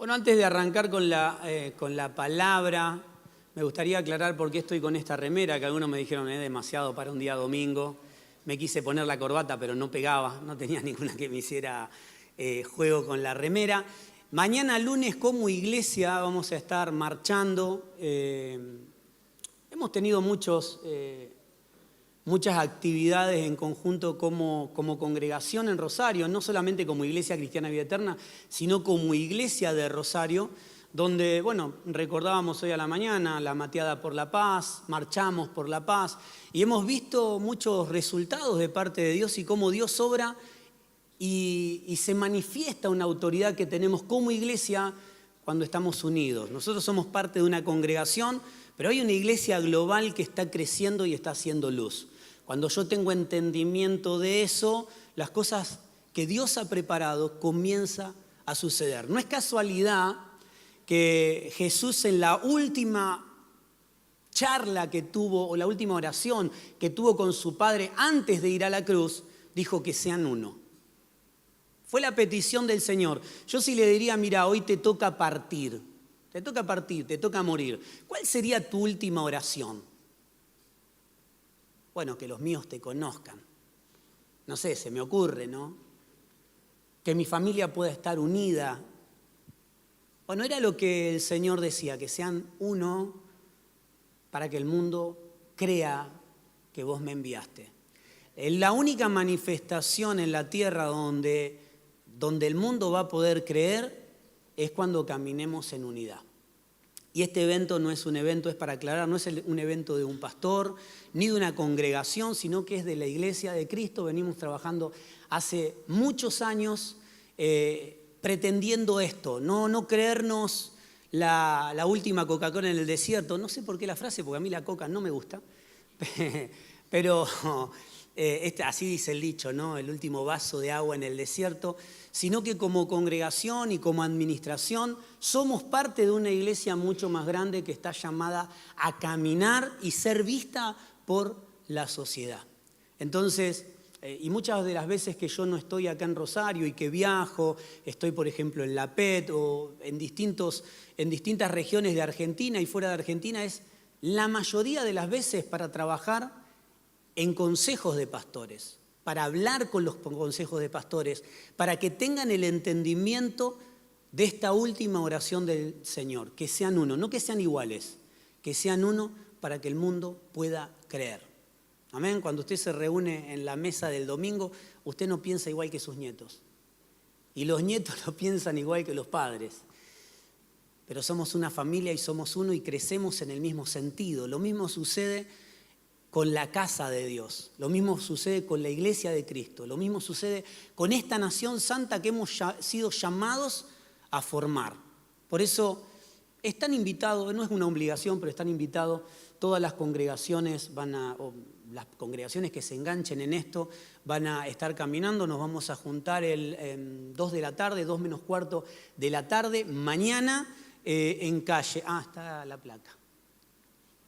Bueno, antes de arrancar con la palabra, me gustaría aclarar por qué estoy con esta remera, que algunos me dijeron es demasiado para un día domingo. Me quise poner la corbata, pero no pegaba, no tenía ninguna que me hiciera juego con la remera. Mañana lunes como iglesia vamos a estar marchando. Hemos tenido muchas actividades en conjunto como congregación en Rosario, no solamente como Iglesia Cristiana Vida Eterna, sino como Iglesia de Rosario, donde, bueno, recordábamos hoy a la mañana la mateada por la paz, marchamos por la paz, y hemos visto muchos resultados de parte de Dios y cómo Dios obra y se manifiesta una autoridad que tenemos como iglesia cuando estamos unidos. Nosotros somos parte de una congregación, pero hay una iglesia global que está creciendo y está haciendo luz. Cuando yo tengo entendimiento de eso, las cosas que Dios ha preparado comienzan a suceder. No es casualidad que Jesús en la última charla que tuvo, o la última oración que tuvo con su Padre antes de ir a la cruz, dijo que sean uno. Fue la petición del Señor. Yo sí le diría, mira, hoy te toca partir, te toca morir. ¿Cuál sería tu última oración? Bueno, que los míos te conozcan. No sé, se me ocurre, ¿no? Que mi familia pueda estar unida. Bueno, era lo que el Señor decía, que sean uno para que el mundo crea que vos me enviaste. La única manifestación en la tierra donde el mundo va a poder creer es cuando caminemos en unidad. Y este evento no es un evento, es para aclarar, no es un evento de un pastor ni de una congregación, sino que es de la Iglesia de Cristo. Venimos trabajando hace muchos años pretendiendo esto, no creernos la última Coca-Cola en el desierto. No sé por qué la frase, porque a mí la coca no me gusta, pero así dice el dicho, ¿no? El último vaso de agua en el desierto, sino que como congregación y como administración somos parte de una iglesia mucho más grande que está llamada a caminar y ser vista por la sociedad. Entonces, y muchas de las veces que yo no estoy acá en Rosario y que viajo, estoy por ejemplo en La PET o en distintas regiones de Argentina y fuera de Argentina, es la mayoría de las veces para trabajar en consejos de pastores, para hablar con los consejos de pastores, para que tengan el entendimiento de esta última oración del Señor, que sean uno, no que sean iguales, que sean uno para que el mundo pueda creer. Amén. Cuando usted se reúne en la mesa del domingo, usted no piensa igual que sus nietos. Y los nietos no piensan igual que los padres. Pero somos una familia y somos uno y crecemos en el mismo sentido. Lo mismo sucede con la casa de Dios. Lo mismo sucede con la iglesia de Cristo. Lo mismo sucede con esta nación santa que hemos sido llamados a formar. Por eso están invitados, no es una obligación, pero están invitados todas las congregaciones, las congregaciones que se enganchen en esto van a estar caminando. Nos vamos a juntar el 2 de la tarde, 2 menos cuarto de la tarde, mañana en calle. Está la placa.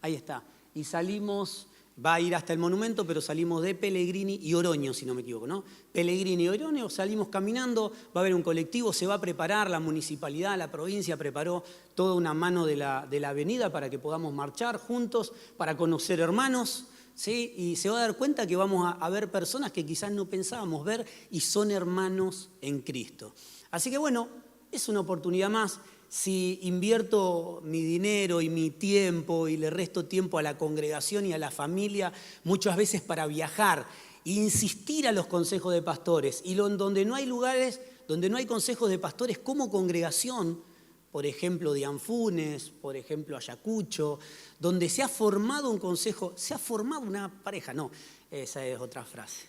Ahí está. Y salimos, va a ir hasta el monumento, pero salimos de Pellegrini y Oroño, si no me equivoco, ¿no? Pellegrini y Oroño, salimos caminando, va a haber un colectivo, se va a preparar, la municipalidad, la provincia preparó toda una mano de la avenida para que podamos marchar juntos, para conocer hermanos, ¿sí? Y se va a dar cuenta que vamos a ver personas que quizás no pensábamos ver y son hermanos en Cristo. Así que bueno, es una oportunidad más. Si invierto mi dinero y mi tiempo y le resto tiempo a la congregación y a la familia, muchas veces para viajar e insistir a los consejos de pastores, y donde no hay lugares, donde no hay consejos de pastores como congregación, por ejemplo de Anfunes, por ejemplo Ayacucho, donde se ha formado un consejo, se ha formado una pareja, no, esa es otra frase.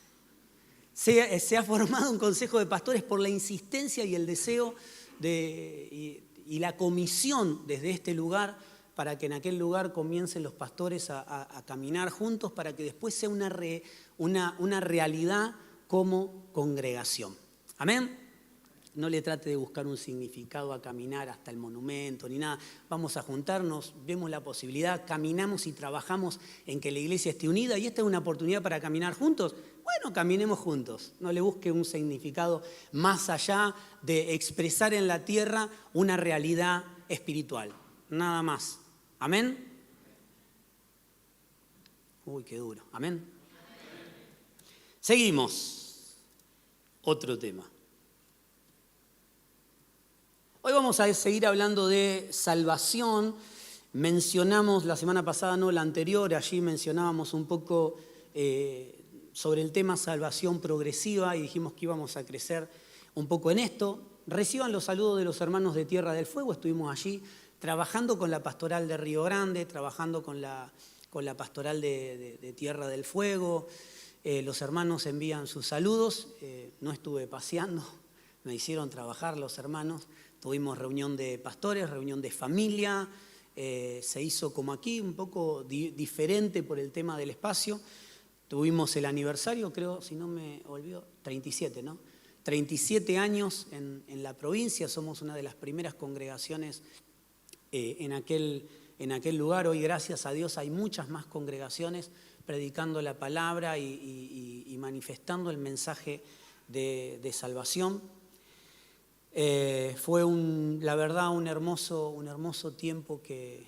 Se ha formado un consejo de pastores por la insistencia y el deseo y la comisión desde este lugar para que en aquel lugar comiencen los pastores a caminar juntos para que después sea una realidad como congregación. Amén. no le trate de buscar un significado a caminar hasta el monumento ni nada. Vamos a juntarnos, vemos la posibilidad, caminamos y trabajamos en que la iglesia esté unida y esta es una oportunidad para caminar juntos. Bueno, caminemos juntos. No le busque un significado más allá de expresar en la tierra una realidad espiritual. Nada más. ¿Amén? Uy, qué duro. ¿Amén? Seguimos. Otro tema. Hoy vamos a seguir hablando de salvación. Mencionamos la semana pasada, no la anterior, allí mencionábamos un poco sobre el tema salvación progresiva y dijimos que íbamos a crecer un poco en esto. Reciban los saludos de los hermanos de Tierra del Fuego, estuvimos allí trabajando con la pastoral de Río Grande, trabajando con la pastoral de Tierra del Fuego. Los hermanos envían sus saludos, no estuve paseando, me hicieron trabajar los hermanos. Tuvimos reunión de pastores, reunión de familia, se hizo como aquí, un poco diferente por el tema del espacio. Tuvimos el aniversario, creo, si no me olvido, 37, ¿no? 37 años en la provincia, somos una de las primeras congregaciones en aquel lugar. Hoy, gracias a Dios, hay muchas más congregaciones predicando la palabra y manifestando el mensaje de salvación. Fue la verdad un hermoso tiempo que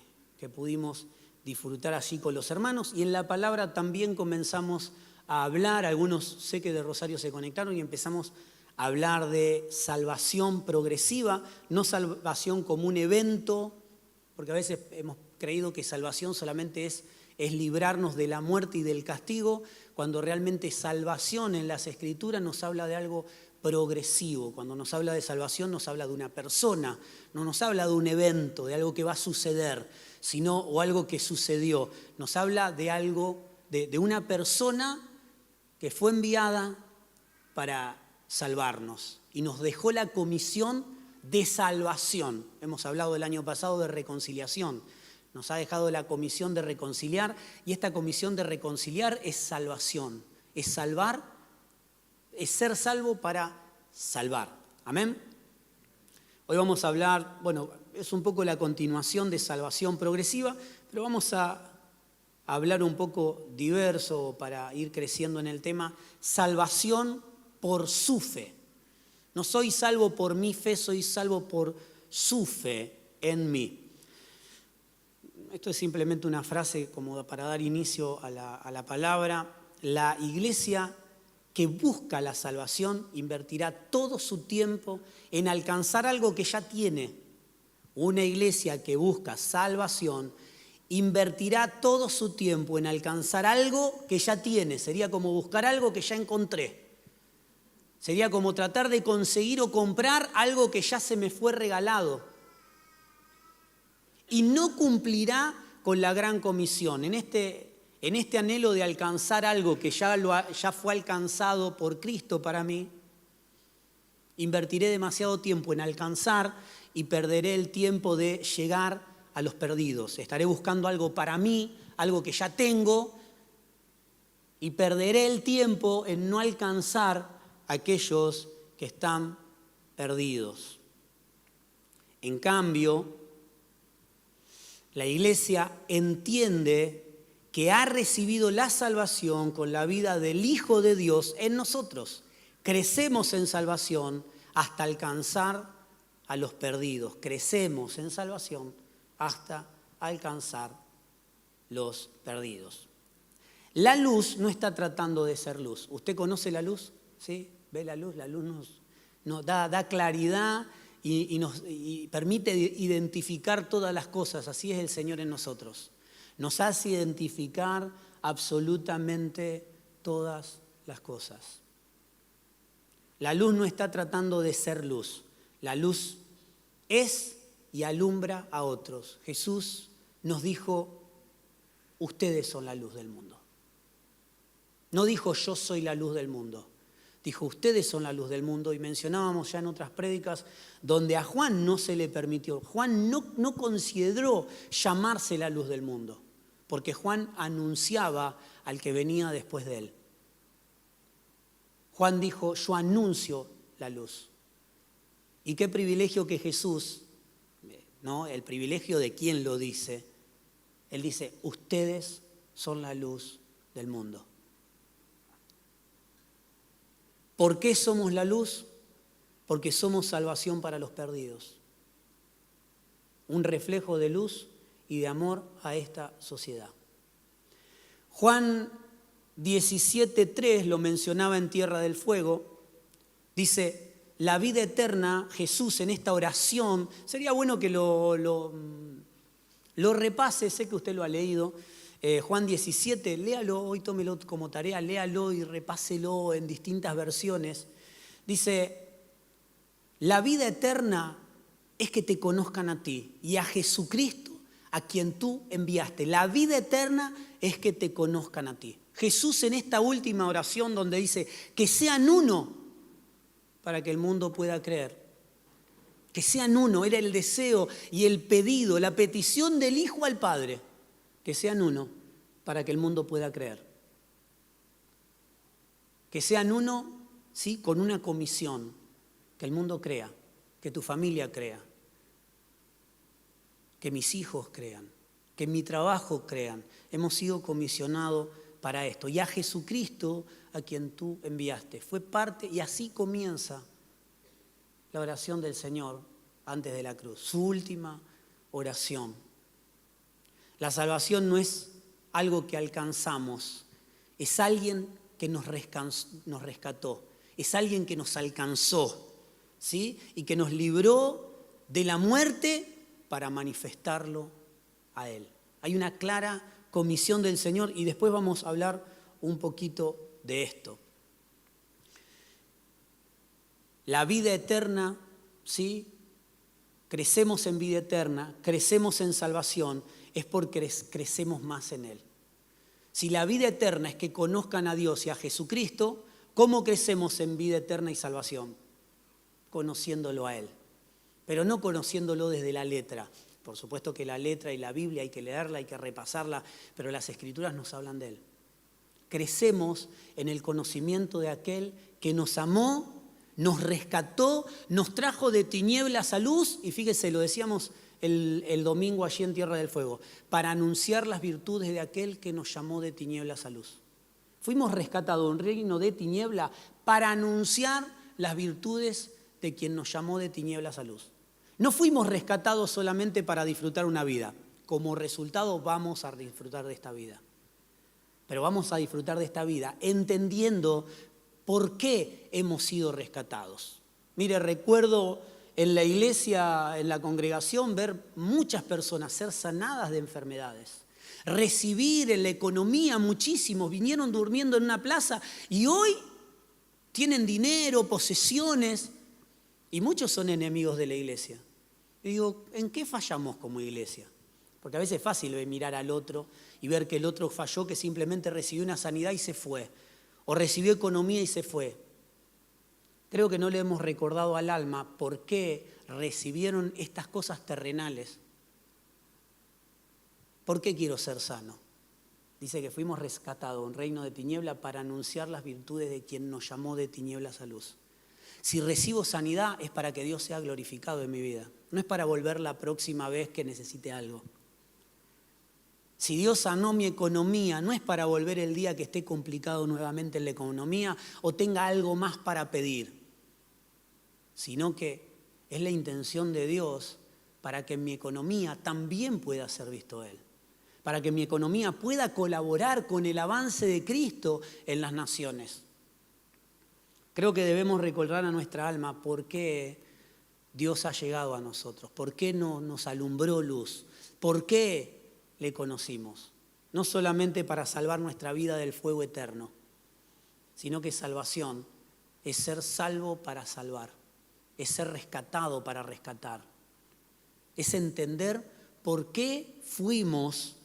pudimos disfrutar allí con los hermanos y en la palabra también comenzamos a hablar, algunos sé que de Rosario se conectaron y empezamos a hablar de salvación progresiva, no salvación como un evento, porque a veces hemos creído que salvación solamente es librarnos de la muerte y del castigo, cuando realmente salvación en las Escrituras nos habla de algo progresivo. Cuando nos habla de salvación nos habla de una persona, no nos habla de un evento, de algo que va a suceder, o algo que sucedió. Nos habla de algo, de una persona que fue enviada para salvarnos y nos dejó la comisión de salvación. Hemos hablado el año pasado de reconciliación. Nos ha dejado la comisión de reconciliar y esta comisión de reconciliar es salvación, es salvar. Es ser salvo para salvar. Amén. Hoy vamos a hablar, bueno, es un poco la continuación de salvación progresiva, pero vamos a hablar un poco diverso para ir creciendo en el tema, salvación por su fe. No soy salvo por mi fe, soy salvo por su fe en mí. Esto es simplemente una frase como para dar inicio a la palabra. La iglesia que busca la salvación invertirá todo su tiempo en alcanzar algo que ya tiene. Una iglesia que busca salvación invertirá todo su tiempo en alcanzar algo que ya tiene. Sería como buscar algo que ya encontré. Sería como tratar de conseguir o comprar algo que ya se me fue regalado. Y no cumplirá con la gran comisión. En este anhelo de alcanzar algo que ya fue alcanzado por Cristo para mí, invertiré demasiado tiempo en alcanzar y perderé el tiempo de llegar a los perdidos. Estaré buscando algo para mí, algo que ya tengo, y perderé el tiempo en no alcanzar a aquellos que están perdidos. En cambio, la iglesia entiende que ha recibido la salvación con la vida del Hijo de Dios en nosotros. Crecemos en salvación hasta alcanzar a los perdidos. Crecemos en salvación hasta alcanzar los perdidos. La luz no está tratando de ser luz. ¿Usted conoce la luz? ¿Sí? ¿Ve la luz? La luz nos da claridad y permite identificar todas las cosas. Así es el Señor en nosotros. Nos hace identificar absolutamente todas las cosas. La luz no está tratando de ser luz. La luz es y alumbra a otros. Jesús nos dijo, ustedes son la luz del mundo. No dijo, yo soy la luz del mundo. Dijo, ustedes son la luz del mundo. Y mencionábamos ya en otras prédicas donde a Juan no se le permitió. Juan no consideró llamarse la luz del mundo, porque Juan anunciaba al que venía después de él. Juan dijo, yo anuncio la luz. Y qué privilegio que Jesús, ¿no? El privilegio de quien lo dice. Él dice, ustedes son la luz del mundo. ¿Por qué somos la luz? Porque somos salvación para los perdidos. Un reflejo de luz y de amor a esta sociedad. Juan 17:3 lo mencionaba en Tierra del Fuego. Dice, la vida eterna, Jesús en esta oración, sería bueno que lo repase, sé que usted lo ha leído. Juan 17, léalo, hoy tómelo como tarea, léalo y repáselo en distintas versiones. Dice, la vida eterna es que te conozcan a ti y a Jesucristo, a quien tú enviaste. La vida eterna es que te conozcan a ti. Jesús en esta última oración donde dice que sean uno para que el mundo pueda creer. Que sean uno, era el deseo y el pedido, la petición del Hijo al Padre. Que sean uno para que el mundo pueda creer. Que sean uno, sí, con una comisión. Que el mundo crea, que tu familia crea. Que mis hijos crean, que en mi trabajo crean. Hemos sido comisionados para esto. Y a Jesucristo, a quien tú enviaste. Fue parte, y así comienza la oración del Señor antes de la cruz. Su última oración. La salvación no es algo que alcanzamos. Es alguien que nos rescató. Es alguien que nos alcanzó, ¿sí? Y que nos libró de la muerte para manifestarlo a Él. Hay una clara comisión del Señor y después vamos a hablar un poquito de esto. La vida eterna, ¿sí? Crecemos en vida eterna, crecemos en salvación, es porque crecemos más en Él. Si la vida eterna es que conozcan a Dios y a Jesucristo, ¿cómo crecemos en vida eterna y salvación? Conociéndolo a Él. Pero no conociéndolo desde la letra. Por supuesto que la letra y la Biblia hay que leerla, hay que repasarla, pero las Escrituras nos hablan de Él. Crecemos en el conocimiento de aquel que nos amó, nos rescató, nos trajo de tinieblas a luz, y fíjese, lo decíamos el domingo allí en Tierra del Fuego, para anunciar las virtudes de aquel que nos llamó de tinieblas a luz. Fuimos rescatados de un reino de tiniebla para anunciar las virtudes de quien nos llamó de tinieblas a luz. No fuimos rescatados solamente para disfrutar una vida. Como resultado vamos a disfrutar de esta vida. Pero vamos a disfrutar de esta vida entendiendo por qué hemos sido rescatados. Mire, recuerdo en la iglesia, en la congregación, ver muchas personas ser sanadas de enfermedades. Recibir en la economía muchísimos, vinieron durmiendo en una plaza y hoy tienen dinero, posesiones, y muchos son enemigos de la iglesia. Y digo, ¿en qué fallamos como iglesia? Porque a veces es fácil mirar al otro y ver que el otro falló, que simplemente recibió una sanidad y se fue. O recibió economía y se fue. Creo que no le hemos recordado al alma por qué recibieron estas cosas terrenales. ¿Por qué quiero ser sano? Dice que fuimos rescatados, un reino de tiniebla, para anunciar las virtudes de quien nos llamó de tinieblas a luz. Si recibo sanidad es para que Dios sea glorificado en mi vida. No es para volver la próxima vez que necesite algo. Si Dios sanó mi economía, no es para volver el día que esté complicado nuevamente en la economía o tenga algo más para pedir, sino que es la intención de Dios para que en mi economía también pueda ser visto Él. Para que mi economía pueda colaborar con el avance de Cristo en las naciones. Creo que debemos recordar a nuestra alma por qué Dios ha llegado a nosotros, por qué no nos alumbró luz, por qué le conocimos. No solamente para salvar nuestra vida del fuego eterno, sino que salvación es ser salvo para salvar, es ser rescatado para rescatar, es entender por qué fuimos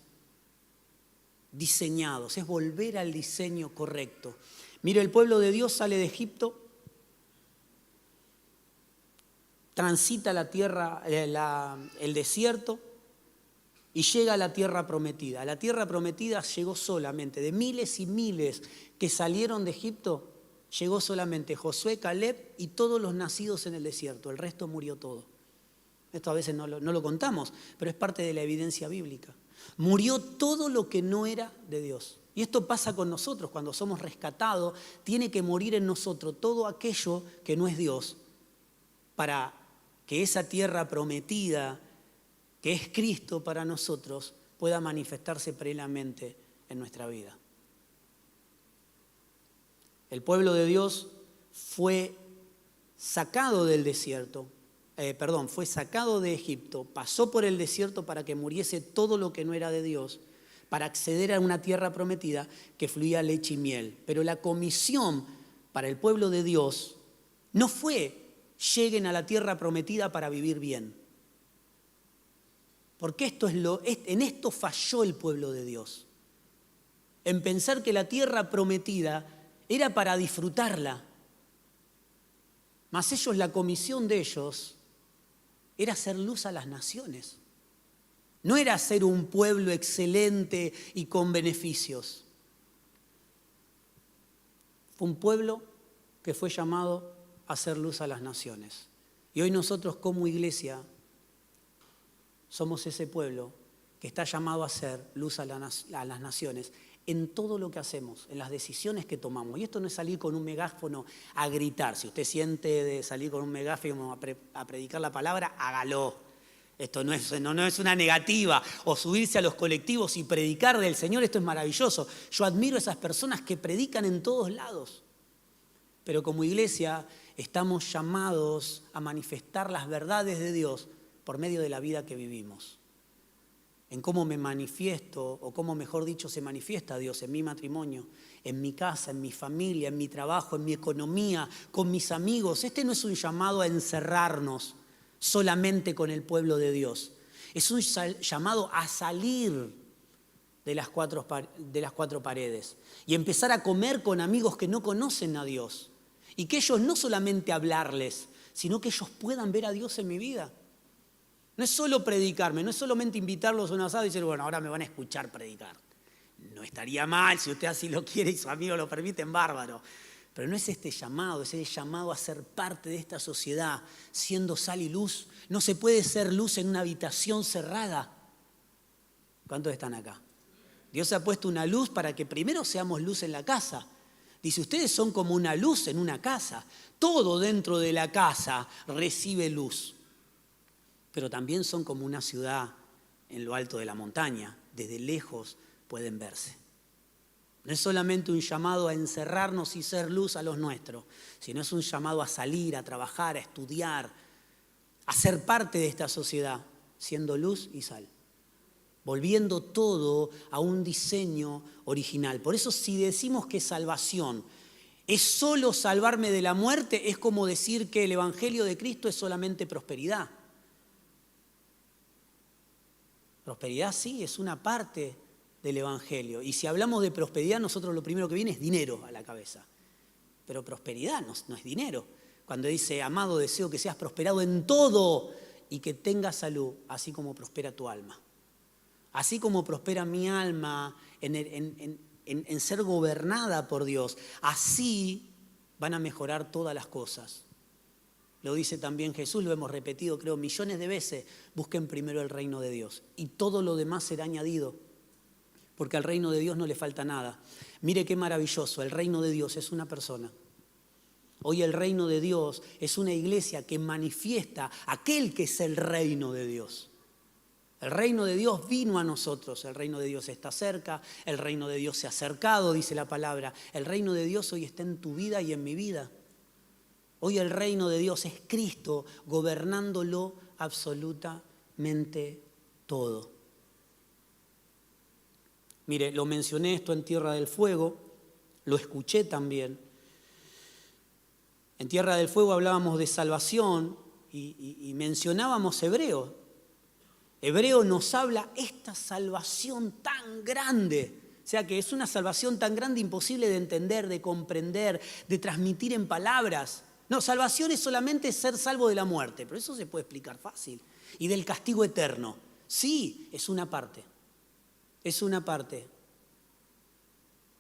diseñados, es volver al diseño correcto. Mire, el pueblo de Dios sale de Egipto, transita la tierra, el desierto y llega a la tierra prometida. A la tierra prometida llegó solamente de miles y miles que salieron de Egipto, llegó solamente Josué, Caleb y todos los nacidos en el desierto. El resto murió todo. Esto a veces no lo contamos, pero es parte de la evidencia bíblica. Murió todo lo que no era de Dios. Y esto pasa con nosotros, cuando somos rescatados, tiene que morir en nosotros todo aquello que no es Dios, para que esa tierra prometida, que es Cristo para nosotros, pueda manifestarse plenamente en nuestra vida. El pueblo de Dios fue sacado del desierto, fue sacado de Egipto, pasó por el desierto para que muriese todo lo que no era de Dios, para acceder a una tierra prometida que fluía leche y miel. Pero la comisión para el pueblo de Dios no fue lleguen a la tierra prometida para vivir bien. Porque en esto falló el pueblo de Dios. En pensar que la tierra prometida era para disfrutarla. Mas la comisión de ellos era hacer luz a las naciones. No era ser un pueblo excelente y con beneficios. Fue un pueblo que fue llamado a hacer luz a las naciones. Y hoy nosotros como iglesia somos ese pueblo que está llamado a hacer luz a las naciones en todo lo que hacemos, en las decisiones que tomamos. Y esto no es salir con un megáfono a gritar. Si usted siente de salir con un megáfono a predicar la palabra, hágalo. Esto no es una negativa. O subirse a los colectivos y predicar del Señor, esto es maravilloso. Yo admiro a esas personas que predican en todos lados. Pero como iglesia estamos llamados a manifestar las verdades de Dios por medio de la vida que vivimos. En cómo me manifiesto, o cómo mejor dicho se manifiesta Dios en mi matrimonio, en mi casa, en mi familia, en mi trabajo, en mi economía, con mis amigos. Este no es un llamado a encerrarnos solamente con el pueblo de Dios. Es un llamado a salir de las cuatro paredes y empezar a comer con amigos que no conocen a Dios. Y que ellos no solamente hablarles, sino que ellos puedan ver a Dios en mi vida. No es solo predicarme, no es solamente invitarlos a un asado y decir, bueno, ahora me van a escuchar predicar. No estaría mal, si usted así lo quiere y su amigo lo permiten, bárbaro. Pero no es este llamado, es el llamado a ser parte de esta sociedad, siendo sal y luz. No se puede ser luz en una habitación cerrada. ¿Cuántos están acá? Dios ha puesto una luz para que primero seamos luz en la casa. Dice, ustedes son como una luz en una casa. Todo dentro de la casa recibe luz. Pero también son como una ciudad en lo alto de la montaña. Desde lejos pueden verse. No es solamente un llamado a encerrarnos y ser luz a los nuestros, sino es un llamado a salir, a trabajar, a estudiar, a ser parte de esta sociedad, siendo luz y sal. Volviendo todo a un diseño original. Por eso si decimos que salvación es solo salvarme de la muerte, es como decir que el Evangelio de Cristo es solamente prosperidad. Prosperidad sí, es una parte del Evangelio. Y si hablamos de prosperidad, nosotros lo primero que viene es dinero a la cabeza. Pero prosperidad no es dinero. Cuando dice, amado, deseo que seas prosperado en todo y que tengas salud, así como prospera tu alma. Así como prospera mi alma en ser gobernada por Dios, así van a mejorar todas las cosas. Lo dice también Jesús, lo hemos repetido creo millones de veces, busquen primero el reino de Dios y todo lo demás será añadido, porque al reino de Dios no le falta nada. Mire qué maravilloso, el reino de Dios es una persona. Hoy el reino de Dios es una iglesia que manifiesta aquel que es el reino de Dios. El reino de Dios vino a nosotros, el reino de Dios está cerca, el reino de Dios se ha acercado, dice la palabra. El reino de Dios hoy está en tu vida y en mi vida. Hoy el reino de Dios es Cristo gobernándolo absolutamente todo. Mire, lo mencioné esto en Tierra del Fuego, lo escuché también. En Tierra del Fuego hablábamos de salvación y mencionábamos Hebreo. Hebreo nos habla esta salvación tan grande. O sea que es una salvación tan grande, imposible de entender, de comprender, de transmitir en palabras. No, salvación es solamente ser salvo de la muerte, pero eso se puede explicar fácil. Y del castigo eterno. Sí, es una parte. Es una parte.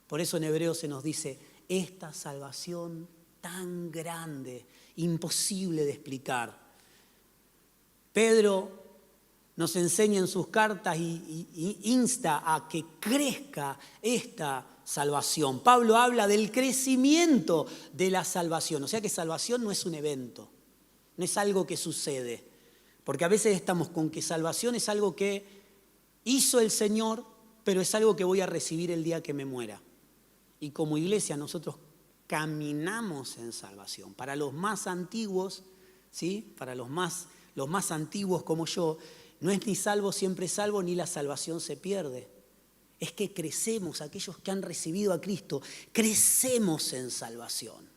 Por eso en Hebreo se nos dice, esta salvación tan grande, imposible de explicar. Pedro nos enseña en sus cartas y insta a que crezca esta salvación. Pablo habla del crecimiento de la salvación. O sea que salvación no es un evento, no es algo que sucede. Porque a veces estamos con que salvación es algo que hizo el Señor, pero es algo que voy a recibir el día que me muera. Y como iglesia nosotros caminamos en salvación. Para los más antiguos, ¿sí? Para los más antiguos como yo, no es ni salvo siempre salvo, ni la salvación se pierde. Es que crecemos, aquellos que han recibido a Cristo, crecemos en salvación.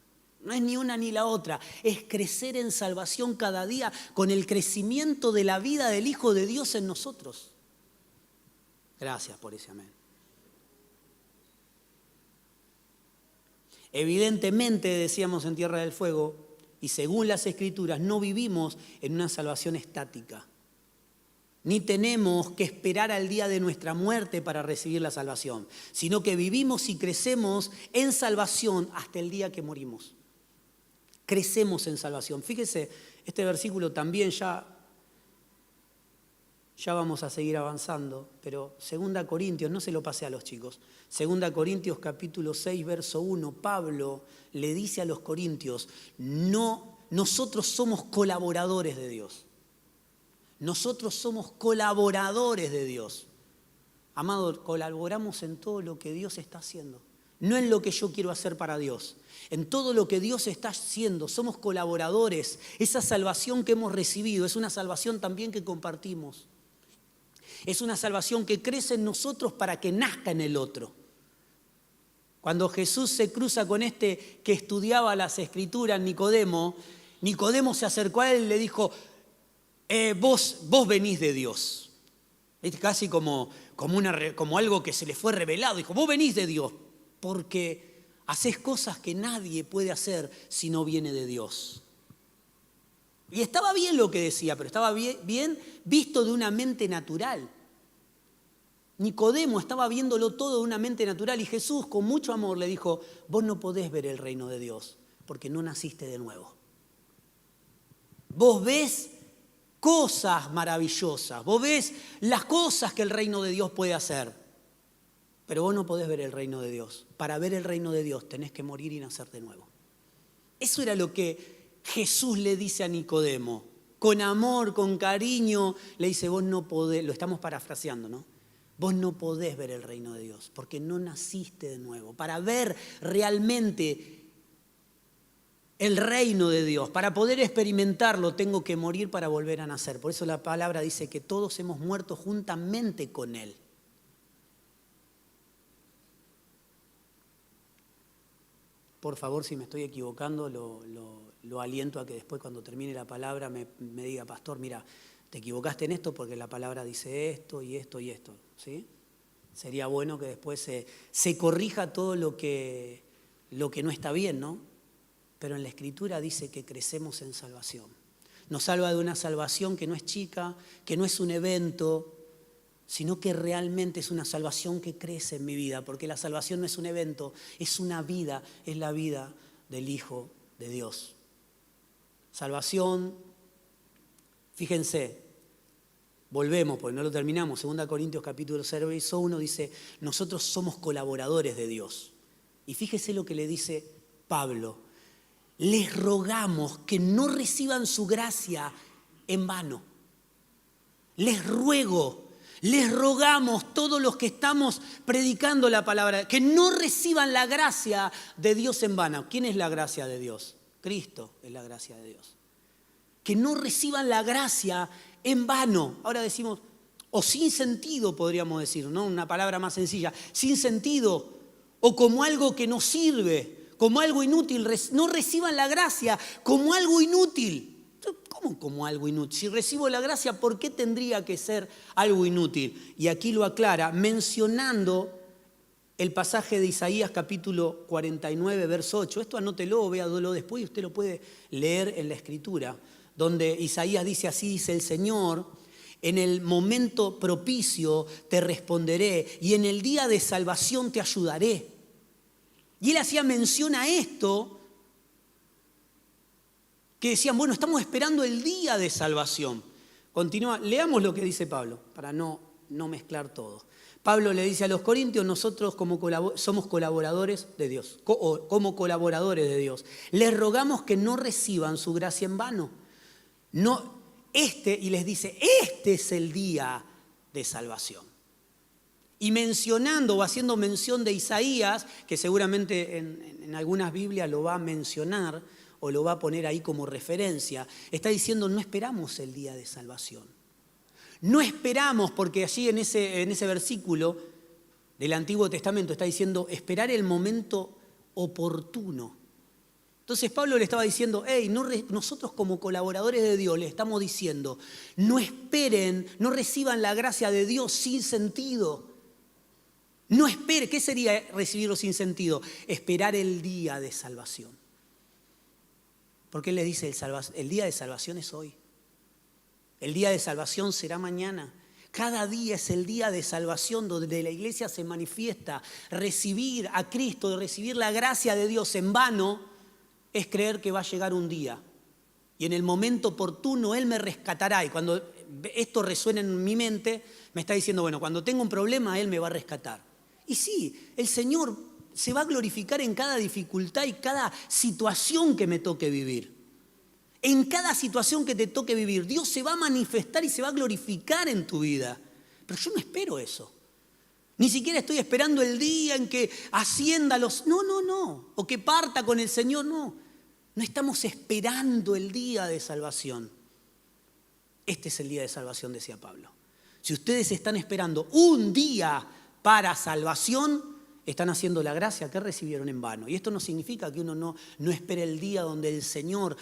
No es ni una ni la otra, es crecer en salvación cada día con el crecimiento de la vida del Hijo de Dios en nosotros. Gracias por ese amén. Evidentemente, decíamos en Tierra del Fuego, y según las Escrituras, no vivimos en una salvación estática. Ni tenemos que esperar al día de nuestra muerte para recibir la salvación, sino que vivimos y crecemos en salvación hasta el día que morimos. Crecemos en salvación. Fíjese, este versículo también ya vamos a seguir avanzando, pero 2 Corintios, no se lo pasé a los chicos, 2 Corintios capítulo 6, verso 1, Pablo le dice a los corintios, nosotros somos colaboradores de Dios. Nosotros somos colaboradores de Dios. Amado, colaboramos en todo lo que Dios está haciendo. No en lo que yo quiero hacer para Dios. En todo lo que Dios está haciendo, somos colaboradores. Esa salvación que hemos recibido es una salvación también que compartimos. Es una salvación que crece en nosotros para que nazca en el otro. Cuando Jesús se cruza con este que estudiaba las Escrituras, Nicodemo se acercó a él y le dijo, vos venís de Dios. Es casi como algo que se le fue revelado. Dijo, vos venís de Dios porque hacés cosas que nadie puede hacer si no viene de Dios. Y estaba bien lo que decía, pero estaba bien visto de una mente natural. Nicodemo estaba viéndolo todo de una mente natural y Jesús con mucho amor le dijo, vos no podés ver el reino de Dios porque no naciste de nuevo. Vos ves cosas maravillosas, vos ves las cosas que el reino de Dios puede hacer, pero vos no podés ver el reino de Dios. Para ver el reino de Dios tenés que morir y nacer de nuevo. Eso era lo que Jesús le dice a Nicodemo, con amor, con cariño, le dice, vos no podés, lo estamos parafraseando, ¿no? Vos no podés ver el reino de Dios porque no naciste de nuevo. Para ver realmente el reino de Dios, para poder experimentarlo, tengo que morir para volver a nacer. Por eso la palabra dice que todos hemos muerto juntamente con Él. Por favor, si me estoy equivocando, lo aliento a que después cuando termine la palabra me diga, pastor, mira, te equivocaste en esto porque la palabra dice esto y esto y esto, ¿sí? Sería bueno que después se corrija todo lo que no está bien, ¿no? Pero en la Escritura dice que crecemos en salvación. Nos salva de una salvación que no es chica, que no es un evento, sino que realmente es una salvación que crece en mi vida, porque la salvación no es un evento, es una vida, es la vida del Hijo de Dios. Salvación, fíjense, volvemos, porque no lo terminamos, 2 Corintios capítulo 6, verso 1 dice, nosotros somos colaboradores de Dios. Y fíjese lo que le dice Pablo, les rogamos que no reciban su gracia en vano. Les rogamos todos los que estamos predicando la palabra, que no reciban la gracia de Dios en vano. ¿Quién es la gracia de Dios? Cristo es la gracia de Dios. Que no reciban la gracia en vano. Ahora decimos, o sin sentido podríamos decir, ¿no? Una palabra más sencilla, sin sentido, o como algo que no sirve, como algo inútil. No reciban la gracia como algo inútil. ¿Cómo como algo inútil? Si recibo la gracia, ¿por qué tendría que ser algo inútil? Y aquí lo aclara mencionando el pasaje de Isaías capítulo 49, verso 8. Esto anótelo, véalo después y usted lo puede leer en la Escritura, donde Isaías dice, así dice el Señor, en el momento propicio te responderé y en el día de salvación te ayudaré. Y él hacía mención a esto, que decían, bueno, estamos esperando el día de salvación. Continúa, leamos lo que dice Pablo, para no mezclar todo. Pablo le dice a los corintios, nosotros somos colaboradores de Dios, como colaboradores de Dios. Les rogamos que no reciban su gracia en vano. Y les dice, este es el día de salvación. Y mencionando o haciendo mención de Isaías, que seguramente en algunas Biblias lo va a mencionar o lo va a poner ahí como referencia, está diciendo, no esperamos el día de salvación. No esperamos, porque allí en ese versículo del Antiguo Testamento está diciendo, esperar el momento oportuno. Entonces Pablo le estaba diciendo, nosotros como colaboradores de Dios le estamos diciendo, no esperen, no reciban la gracia de Dios sin sentido. No espere, ¿qué sería recibirlo sin sentido? Esperar el día de salvación. Porque él les dice, el día de salvación es hoy. El día de salvación será mañana. Cada día es el día de salvación donde la iglesia se manifiesta. Recibir a Cristo, recibir la gracia de Dios en vano, es creer que va a llegar un día. Y en el momento oportuno Él me rescatará. Y cuando esto resuena en mi mente, me está diciendo, bueno, cuando tengo un problema, Él me va a rescatar. Y sí, el Señor se va a glorificar en cada dificultad y cada situación que me toque vivir. En cada situación que te toque vivir, Dios se va a manifestar y se va a glorificar en tu vida. Pero yo no espero eso. Ni siquiera estoy esperando el día en que ascienda los... No. O que parta con el Señor, no. No estamos esperando el día de salvación. Este es el día de salvación, decía Pablo. Si ustedes están esperando un día para salvación, están haciendo la gracia que recibieron en vano. Y esto no significa que uno no espere el día donde el Señor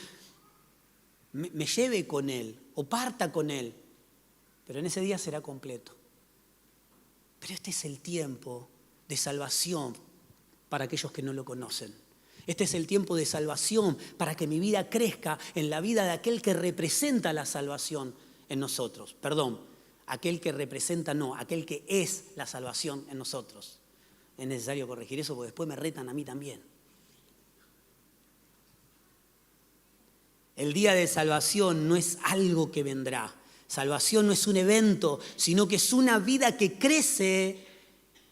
me lleve con Él o parta con Él. Pero en ese día será completo. Pero este es el tiempo de salvación para aquellos que no lo conocen. Este es el tiempo de salvación para que mi vida crezca en la vida de aquel que representa la salvación en nosotros. Perdón, aquel que representa aquel que es la salvación en nosotros. Es necesario corregir eso porque después me retan a mí también. El día de salvación no es algo que vendrá. Salvación no es un evento, sino que es una vida que crece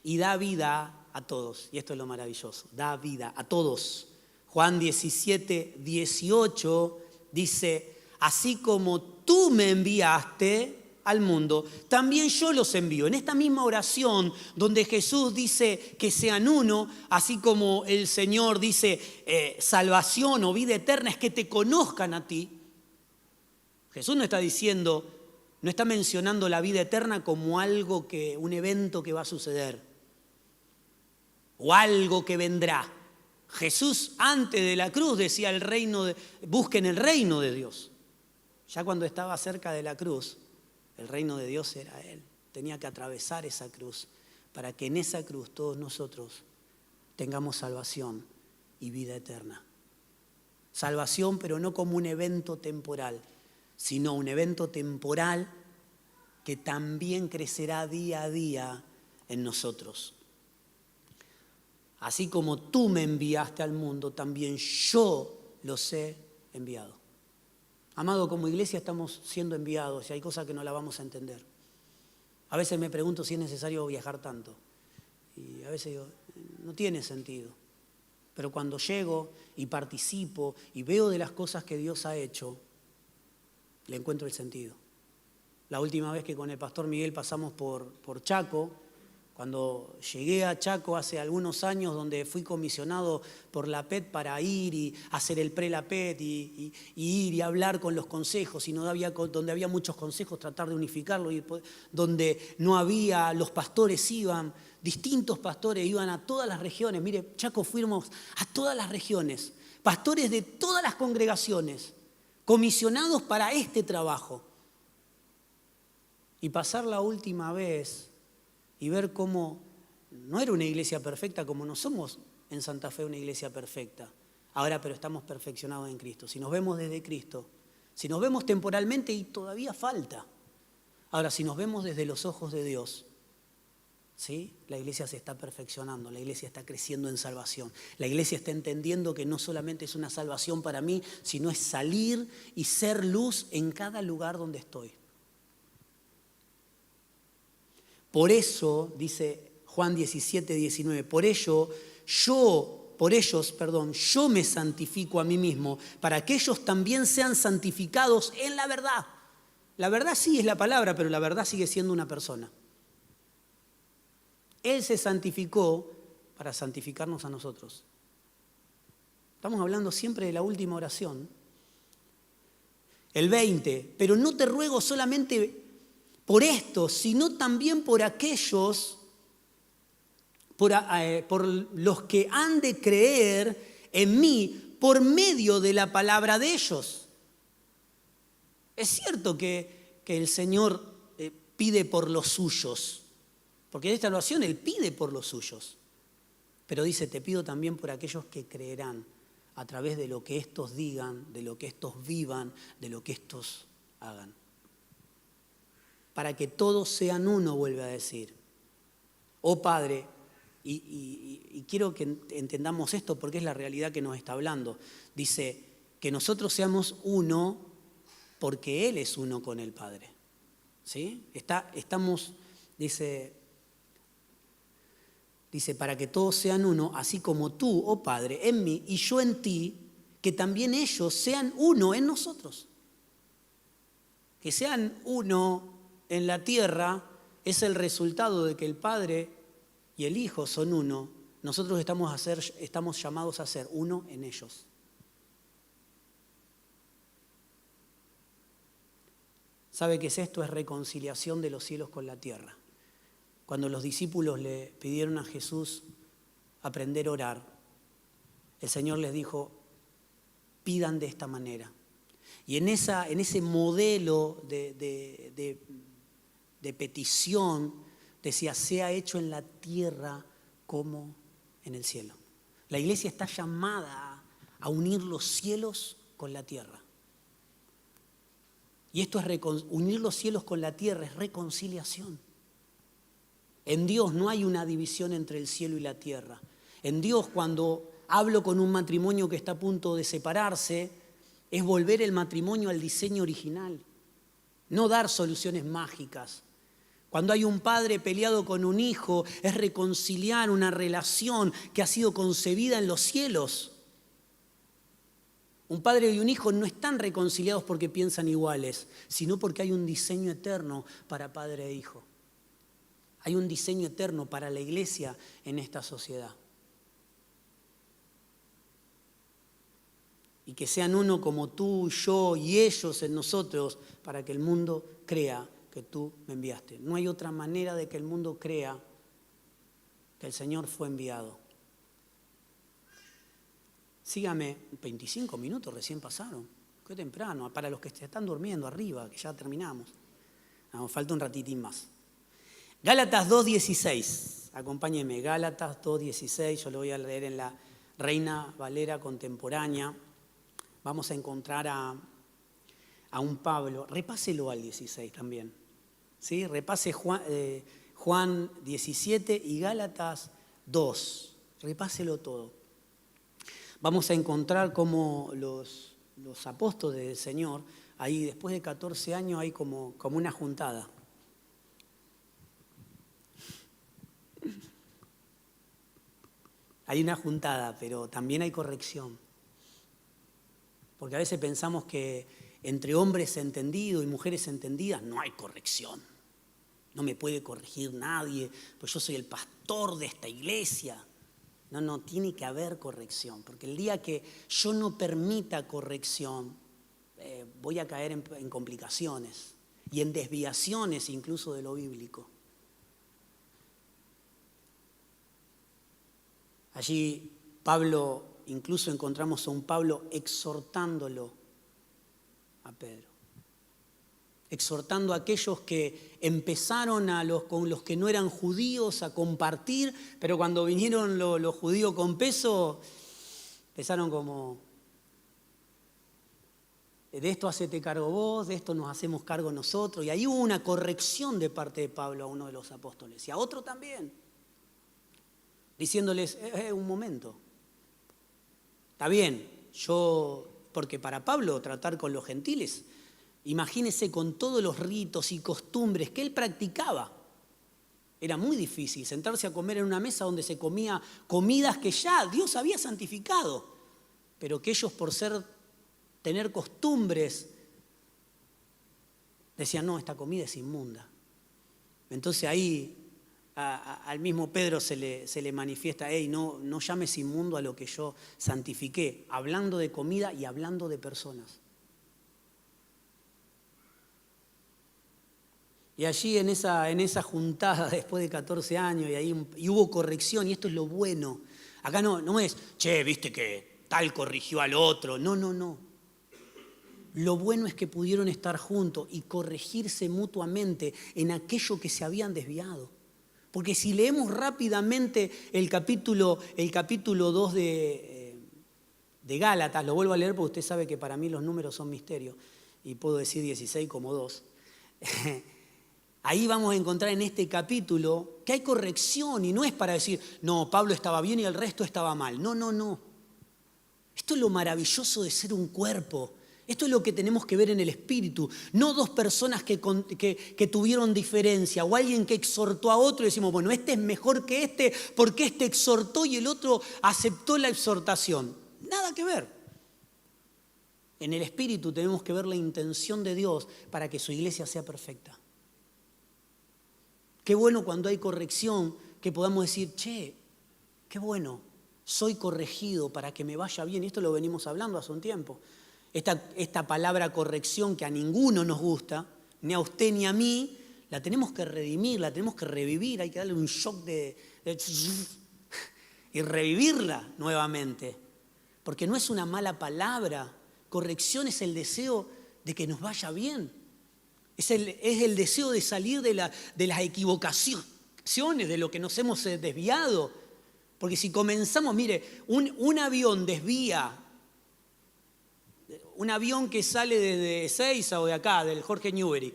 y da vida a todos. Y esto es lo maravilloso, da vida a todos. Juan 17:18 dice, así como tú me enviaste al mundo, también yo los envío. En esta misma oración donde Jesús dice que sean uno, así como el Señor dice salvación o vida eterna es que te conozcan a ti. Jesús no está diciendo, no está mencionando la vida eterna como un evento que va a suceder o algo que vendrá. Jesús antes de la cruz decía busquen el reino de Dios. Ya cuando estaba cerca de la cruz, el reino de Dios era Él. Tenía que atravesar esa cruz para que en esa cruz todos nosotros tengamos salvación y vida eterna. Salvación, pero no como un evento temporal, sino un evento temporal que también crecerá día a día en nosotros. Así como tú me enviaste al mundo, también yo los he enviado. Amado, como iglesia estamos siendo enviados y hay cosas que no la vamos a entender. A veces me pregunto si es necesario viajar tanto. Y a veces digo, no tiene sentido. Pero cuando llego y participo y veo de las cosas que Dios ha hecho, le encuentro el sentido. La última vez que con el pastor Miguel pasamos por Chaco, cuando llegué a Chaco hace algunos años, donde fui comisionado por la PET para ir y hacer el pre-la PET y ir y hablar con los consejos, y donde había muchos consejos, tratar de unificarlo, y donde no había, los pastores iban, distintos pastores iban a todas las regiones. Mire, Chaco fuimos a todas las regiones, pastores de todas las congregaciones, comisionados para este trabajo. Y pasar la última vez y ver cómo no era una iglesia perfecta, como no somos en Santa Fe una iglesia perfecta. Ahora, pero estamos perfeccionados en Cristo. Si nos vemos desde Cristo, si nos vemos temporalmente y todavía falta. Ahora, si nos vemos desde los ojos de Dios, ¿sí? La iglesia se está perfeccionando, la iglesia está creciendo en salvación. La iglesia está entendiendo que no solamente es una salvación para mí, sino es salir y ser luz en cada lugar donde estoy. Por eso, dice Juan 17, 19, por ellos, yo me santifico a mí mismo, para que ellos también sean santificados en la verdad. La verdad sí es la palabra, pero la verdad sigue siendo una persona. Él se santificó para santificarnos a nosotros. Estamos hablando siempre de la última oración. El 20, pero no te ruego solamente por esto, sino también por aquellos, por los que han de creer en mí por medio de la palabra de ellos. Es cierto que el Señor pide por los suyos, porque en esta oración Él pide por los suyos, pero dice, te pido también por aquellos que creerán a través de lo que estos digan, de lo que estos vivan, de lo que estos hagan. Para que todos sean uno, vuelve a decir. Oh Padre, y quiero que entendamos esto porque es la realidad que nos está hablando. Dice, que nosotros seamos uno porque Él es uno con el Padre. ¿Sí? Estamos, dice, para que todos sean uno, así como tú, oh Padre, en mí y yo en ti, que también ellos sean uno en nosotros. Que sean uno en la tierra es el resultado de que el Padre y el Hijo son uno. Nosotros estamos llamados a ser uno en ellos. ¿Sabe qué es esto? Es reconciliación de los cielos con la tierra. Cuando los discípulos le pidieron a Jesús aprender a orar, el Señor les dijo, pidan de esta manera. Y en ese modelo de petición decía, sea hecho en la tierra como en el cielo. La iglesia está llamada a unir los cielos con la tierra. Y esto es unir los cielos con la tierra, es reconciliación. En Dios no hay una división entre el cielo y la tierra. En Dios, cuando hablo con un matrimonio que está a punto de separarse, es volver el matrimonio al diseño original, no dar soluciones mágicas. Cuando hay un padre peleado con un hijo, es reconciliar una relación que ha sido concebida en los cielos. Un padre y un hijo no están reconciliados porque piensan iguales, sino porque hay un diseño eterno para padre e hijo. Hay un diseño eterno para la iglesia en esta sociedad. Y que sean uno como tú, yo y ellos en nosotros para que el mundo crea que tú me enviaste. No hay otra manera de que el mundo crea que el Señor fue enviado. Sígame, 25 minutos recién pasaron. Qué temprano, para los que se están durmiendo arriba, que ya terminamos. Nos falta un ratitín más. Gálatas 2:16, acompáñenme, Gálatas 2:16, yo lo voy a leer en la Reina Valera contemporánea. Vamos a encontrar a un Pablo, repáselo al 16 también, ¿sí? Repase Juan 17 y Gálatas 2, repáselo todo. Vamos a encontrar cómo los apóstoles del Señor, ahí después de 14 años hay como una juntada. Hay una juntada, pero también hay corrección. Porque a veces pensamos que entre hombres entendidos y mujeres entendidas no hay corrección. No me puede corregir nadie, pues yo soy el pastor de esta iglesia. No, tiene que haber corrección. Porque el día que yo no permita corrección, voy a caer en complicaciones y en desviaciones incluso de lo bíblico. Allí Pablo, incluso encontramos a un Pablo exhortándolo a Pedro. Exhortando a aquellos que empezaron con los que no eran judíos a compartir, pero cuando vinieron los judíos con peso, empezaron como de esto hacete cargo vos, de esto nos hacemos cargo nosotros. Y ahí hubo una corrección de parte de Pablo a uno de los apóstoles y a otro también, diciéndoles, un momento, está bien, porque para Pablo tratar con los gentiles, imagínese con todos los ritos y costumbres que él practicaba. Era muy difícil sentarse a comer en una mesa donde se comía comidas que ya Dios había santificado, pero que ellos por tener costumbres decían, no, esta comida es inmunda. Entonces ahí al mismo Pedro se le manifiesta, no llames inmundo a lo que yo santifiqué, hablando de comida y hablando de personas. Y allí en esa juntada después de 14 años y hubo corrección, y esto es lo bueno. Acá no es, viste que tal corrigió al otro. No. Lo bueno es que pudieron estar juntos y corregirse mutuamente en aquello que se habían desviado. Porque si leemos rápidamente el capítulo 2 de Gálatas, lo vuelvo a leer porque usted sabe que para mí los números son misterios, y puedo decir 16 como 2. Ahí vamos a encontrar en este capítulo que hay corrección y no es para decir, no, Pablo estaba bien y el resto estaba mal. No. Esto es lo maravilloso de ser un cuerpo. Esto es lo que tenemos que ver en el espíritu. No dos personas que tuvieron diferencia o alguien que exhortó a otro y decimos, bueno, este es mejor que este porque este exhortó y el otro aceptó la exhortación. Nada que ver. En el espíritu tenemos que ver la intención de Dios para que su iglesia sea perfecta. Qué bueno cuando hay corrección que podamos decir, qué bueno, soy corregido para que me vaya bien. Y esto lo venimos hablando hace un tiempo. Esta palabra corrección que a ninguno nos gusta, ni a usted ni a mí, la tenemos que redimir, la tenemos que revivir. Hay que darle un shock y revivirla nuevamente. Porque no es una mala palabra. Corrección es el deseo de que nos vaya bien. Es el deseo de salir de las equivocaciones, de lo que nos hemos desviado. Porque si comenzamos, mire, un avión desvía, un avión que sale desde Ezeiza o de acá, del Jorge Newbery,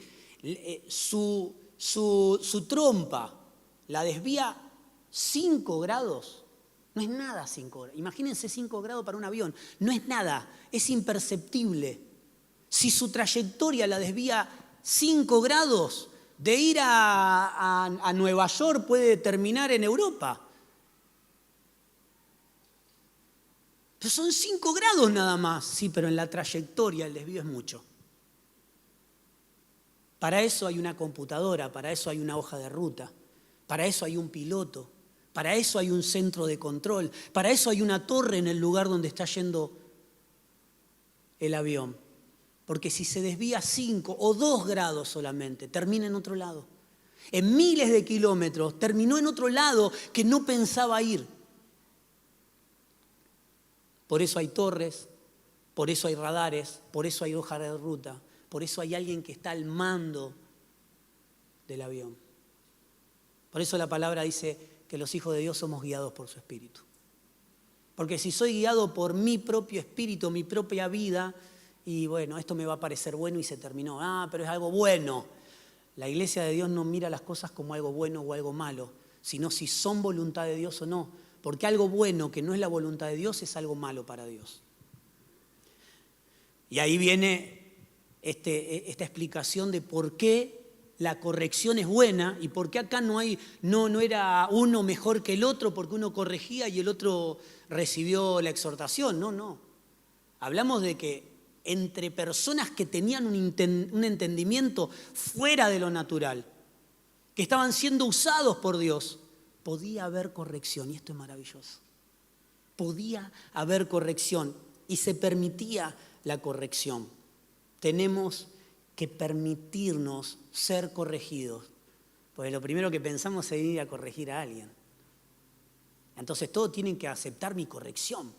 su trompa la desvía 5 grados. No es nada 5 grados. Imagínense 5 grados para un avión. No es nada, es imperceptible. Si su trayectoria la desvía 5 grados, de ir a Nueva York puede terminar en Europa. Pero son 5 grados nada más. Sí, pero en la trayectoria el desvío es mucho. Para eso hay una computadora, para eso hay una hoja de ruta, para eso hay un piloto, para eso hay un centro de control, para eso hay una torre en el lugar donde está yendo el avión. Porque si se desvía 5 o 2 grados solamente, termina en otro lado. En miles de kilómetros terminó en otro lado que no pensaba ir. Por eso hay torres, por eso hay radares, por eso hay hoja de ruta, por eso hay alguien que está al mando del avión. Por eso la palabra dice que los hijos de Dios somos guiados por su espíritu. Porque si soy guiado por mi propio espíritu, mi propia vida, y bueno, esto me va a parecer bueno y se terminó. Pero es algo bueno. La iglesia de Dios no mira las cosas como algo bueno o algo malo, sino si son voluntad de Dios o no. Porque algo bueno que no es la voluntad de Dios es algo malo para Dios. Y ahí viene esta explicación de por qué la corrección es buena y por qué acá no era uno mejor que el otro porque uno corregía y el otro recibió la exhortación. No. Hablamos de que entre personas que tenían un entendimiento fuera de lo natural, que estaban siendo usados por Dios, podía haber corrección, y esto es maravilloso. Podía haber corrección y se permitía la corrección. Tenemos que permitirnos ser corregidos, porque lo primero que pensamos es ir a corregir a alguien. Entonces todos tienen que aceptar mi corrección.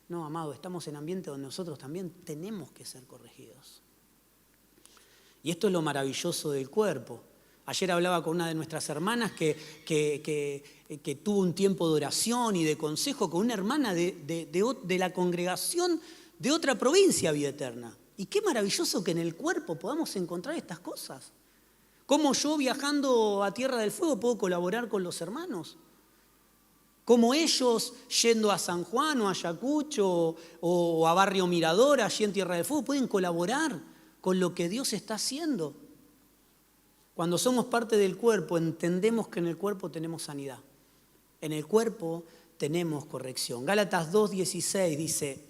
No, amado, estamos en ambiente donde nosotros también tenemos que ser corregidos. Y esto es lo maravilloso del cuerpo. Ayer hablaba con una de nuestras hermanas que tuvo un tiempo de oración y de consejo con una hermana de la congregación de otra provincia, Vida Eterna. Y qué maravilloso que en el cuerpo podamos encontrar estas cosas. Cómo yo viajando a Tierra del Fuego puedo colaborar con los hermanos. Cómo ellos yendo a San Juan o a Ayacucho o a Barrio Mirador, allí en Tierra del Fuego, pueden colaborar con lo que Dios está haciendo. Cuando somos parte del cuerpo, entendemos que en el cuerpo tenemos sanidad. En el cuerpo tenemos corrección. Gálatas 2:16 dice,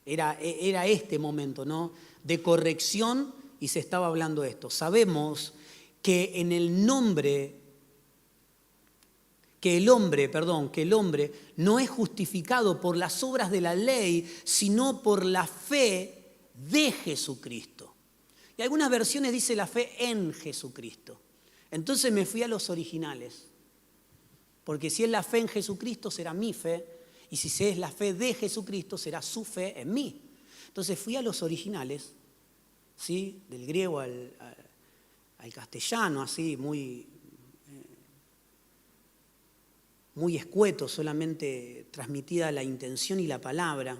era este momento, ¿no?, de corrección, y se estaba hablando de esto. Sabemos que en el nombre, que el hombre no es justificado por las obras de la ley, sino por la fe de Jesucristo. Y algunas versiones dice la fe en Jesucristo. Entonces me fui a los originales. Porque si es la fe en Jesucristo, será mi fe. Y si es la fe de Jesucristo, será su fe en mí. Entonces fui a los originales, ¿sí?, del griego al castellano, así, muy escueto, solamente transmitida la intención y la palabra.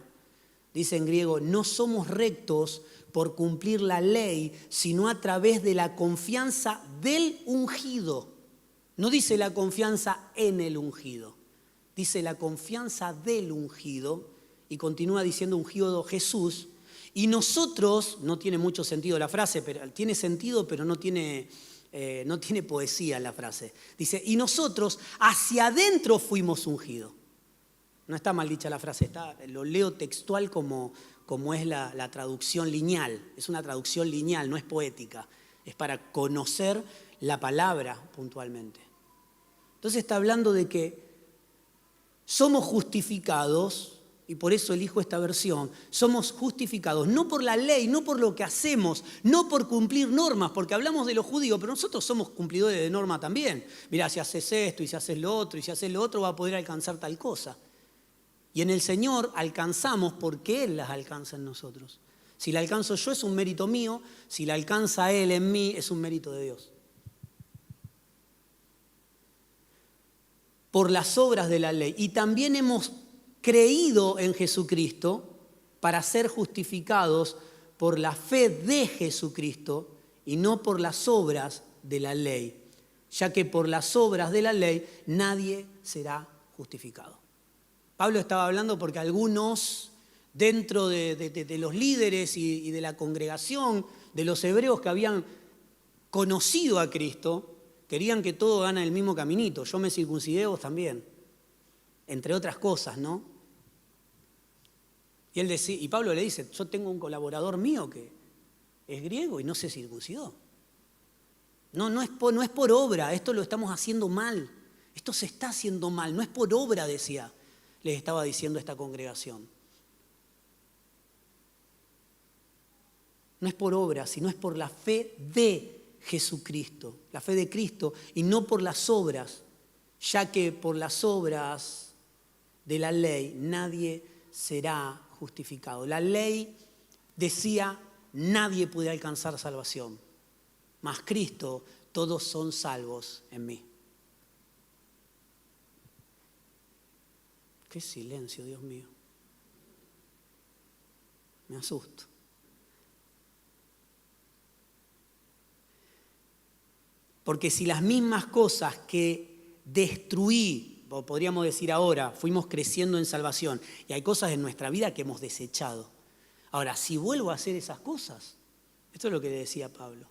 Dice en griego, no somos rectos por cumplir la ley, sino a través de la confianza del ungido. No dice la confianza en el ungido, dice la confianza del ungido, y continúa diciendo ungido Jesús. Y nosotros, no tiene mucho sentido la frase, pero tiene sentido, pero no tiene poesía la frase. Dice, y nosotros hacia adentro fuimos ungidos. No está mal dicha la frase, lo leo textual como es la traducción lineal. Es una traducción lineal, no es poética. Es para conocer la palabra puntualmente. Entonces está hablando de que somos justificados, y por eso elijo esta versión, somos justificados no por la ley, no por lo que hacemos, no por cumplir normas, porque hablamos de los judíos, pero nosotros somos cumplidores de norma también. Mirá, si haces esto y si haces lo otro y si haces lo otro, va a poder alcanzar tal cosa. Y en el Señor alcanzamos porque Él las alcanza en nosotros. Si la alcanzo yo es un mérito mío, si la alcanza Él en mí es un mérito de Dios. Por las obras de la ley. Y también hemos creído en Jesucristo para ser justificados por la fe de Jesucristo y no por las obras de la ley, ya que por las obras de la ley nadie será justificado. Pablo estaba hablando porque algunos dentro de los líderes y de la congregación de los hebreos que habían conocido a Cristo querían que todos ganen el mismo caminito. Yo me circuncidé, vos también, entre otras cosas, ¿no? Y él decía, y Pablo le dice, yo tengo un colaborador mío que es griego y no se circuncidó. No es por obra, esto lo estamos haciendo mal. Esto se está haciendo mal, no es por obra, decía, les estaba diciendo esta congregación. No es por obra, sino es por la fe de Jesucristo, la fe de Cristo, y no por las obras, ya que por las obras de la ley nadie será justificado. La ley decía, nadie puede alcanzar salvación, mas Cristo, todos son salvos en mí. Qué silencio, Dios mío. Me asusto. Porque si las mismas cosas que destruí, o podríamos decir ahora, fuimos creciendo en salvación, y hay cosas en nuestra vida que hemos desechado. Ahora, si vuelvo a hacer esas cosas, esto es lo que le decía Pablo,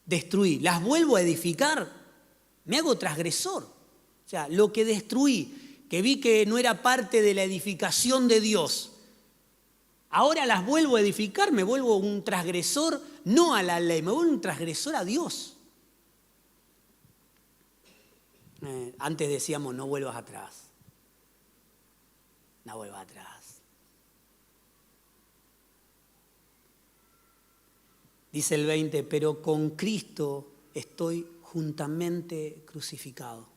destruí, las vuelvo a edificar, me hago transgresor. O sea, lo que destruí, que vi que no era parte de la edificación de Dios, ahora las vuelvo a edificar, me vuelvo un transgresor, no a la ley, me vuelvo un transgresor a Dios. Antes decíamos, no vuelvas atrás. No vuelvas atrás. Dice el 20, pero con Cristo estoy juntamente crucificado.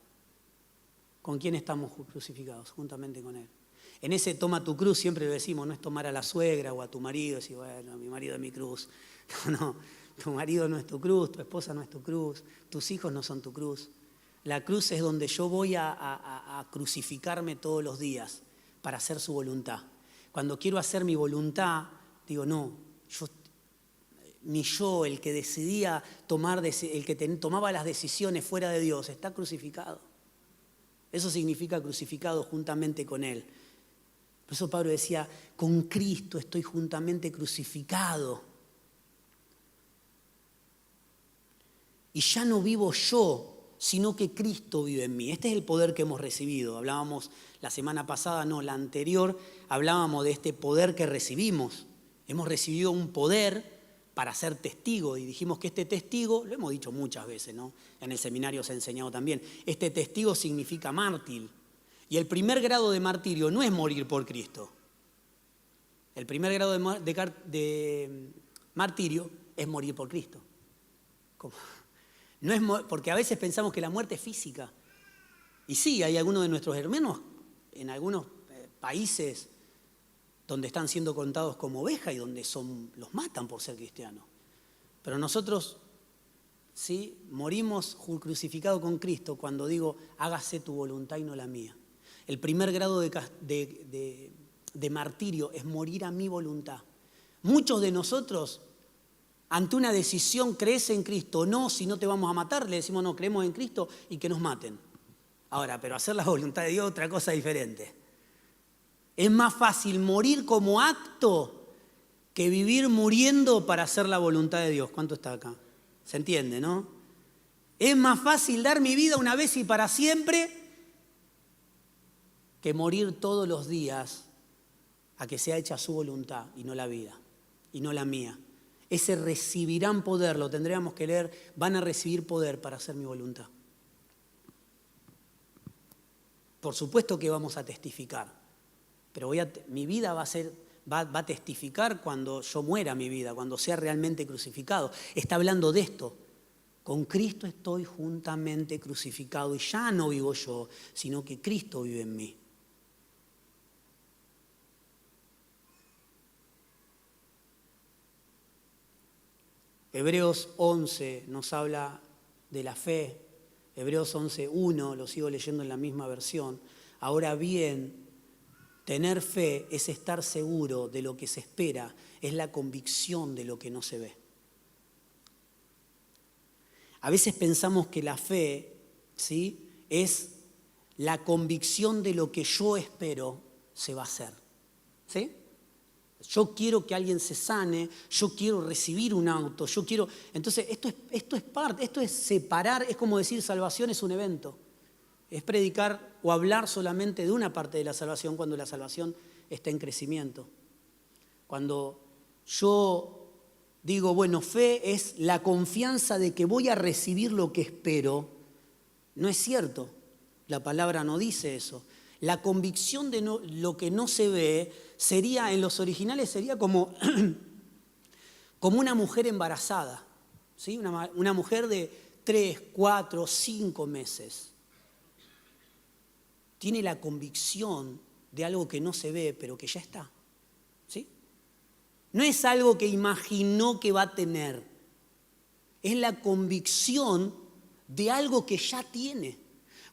¿Con quién estamos crucificados? Juntamente con Él. En ese toma tu cruz siempre lo decimos, no es tomar a la suegra o a tu marido y decir, bueno, mi marido es mi cruz. No, tu marido no es tu cruz, tu esposa no es tu cruz, tus hijos no son tu cruz. La cruz es donde yo voy a crucificarme todos los días para hacer su voluntad. Cuando quiero hacer mi voluntad, digo, no, mi yo, el que decidía el que tomaba las decisiones fuera de Dios, está crucificado. Eso significa crucificado juntamente con Él. Por eso Pablo decía, con Cristo estoy juntamente crucificado. Y ya no vivo yo, sino que Cristo vive en mí. Este es el poder que hemos recibido. Hablábamos la semana pasada, no, la anterior, hablábamos de este poder que recibimos. Hemos recibido un poder para ser testigo y dijimos que este testigo, lo hemos dicho muchas veces, ¿no? En el seminario se ha enseñado también, este testigo significa mártir. Y el primer grado de martirio no es morir por Cristo. El primer grado de martirio es morir por Cristo. ¿Cómo? No es porque a veces pensamos que la muerte es física. Y sí, hay algunos de nuestros hermanos en algunos países donde están siendo contados como ovejas y donde los matan por ser cristianos. Pero nosotros, ¿sí?, morimos crucificados con Cristo cuando digo, hágase tu voluntad y no la mía. El primer grado de martirio es morir a mi voluntad. Muchos de nosotros, ante una decisión, ¿crees en Cristo? No, si no te vamos a matar, le decimos no, creemos en Cristo y que nos maten. Ahora, pero hacer la voluntad de Dios es otra cosa diferente. Es más fácil morir como acto que vivir muriendo para hacer la voluntad de Dios. ¿Cuánto está acá? ¿Se entiende, no? Es más fácil dar mi vida una vez y para siempre que morir todos los días a que sea hecha su voluntad y no la vida, y no la mía. Ese recibirán poder, lo tendríamos que leer, van a recibir poder para hacer mi voluntad. Por supuesto que vamos a testificar, pero mi vida va a testificar cuando yo muera mi vida, cuando sea realmente crucificado. Está hablando de esto. Con Cristo estoy juntamente crucificado y ya no vivo yo, sino que Cristo vive en mí. Hebreos 11 nos habla de la fe. Hebreos 11:1, lo sigo leyendo en la misma versión. Ahora bien, tener fe es estar seguro de lo que se espera, es la convicción de lo que no se ve. A veces pensamos que la fe, ¿sí?, es la convicción de lo que yo espero se va a hacer. ¿Sí? Yo quiero que alguien se sane, yo quiero recibir un auto, yo quiero... Entonces, esto es separar, es como decir salvación es un evento. Es predicar o hablar solamente de una parte de la salvación cuando la salvación está en crecimiento. Cuando yo digo, bueno, fe es la confianza de que voy a recibir lo que espero, no es cierto. La palabra no dice eso. La convicción de lo que no se ve sería, en los originales, sería como una mujer embarazada, ¿sí? Una mujer de 3, 4, 5 meses. Tiene la convicción de algo que no se ve, pero que ya está. ¿Sí? No es algo que imaginó que va a tener. Es la convicción de algo que ya tiene.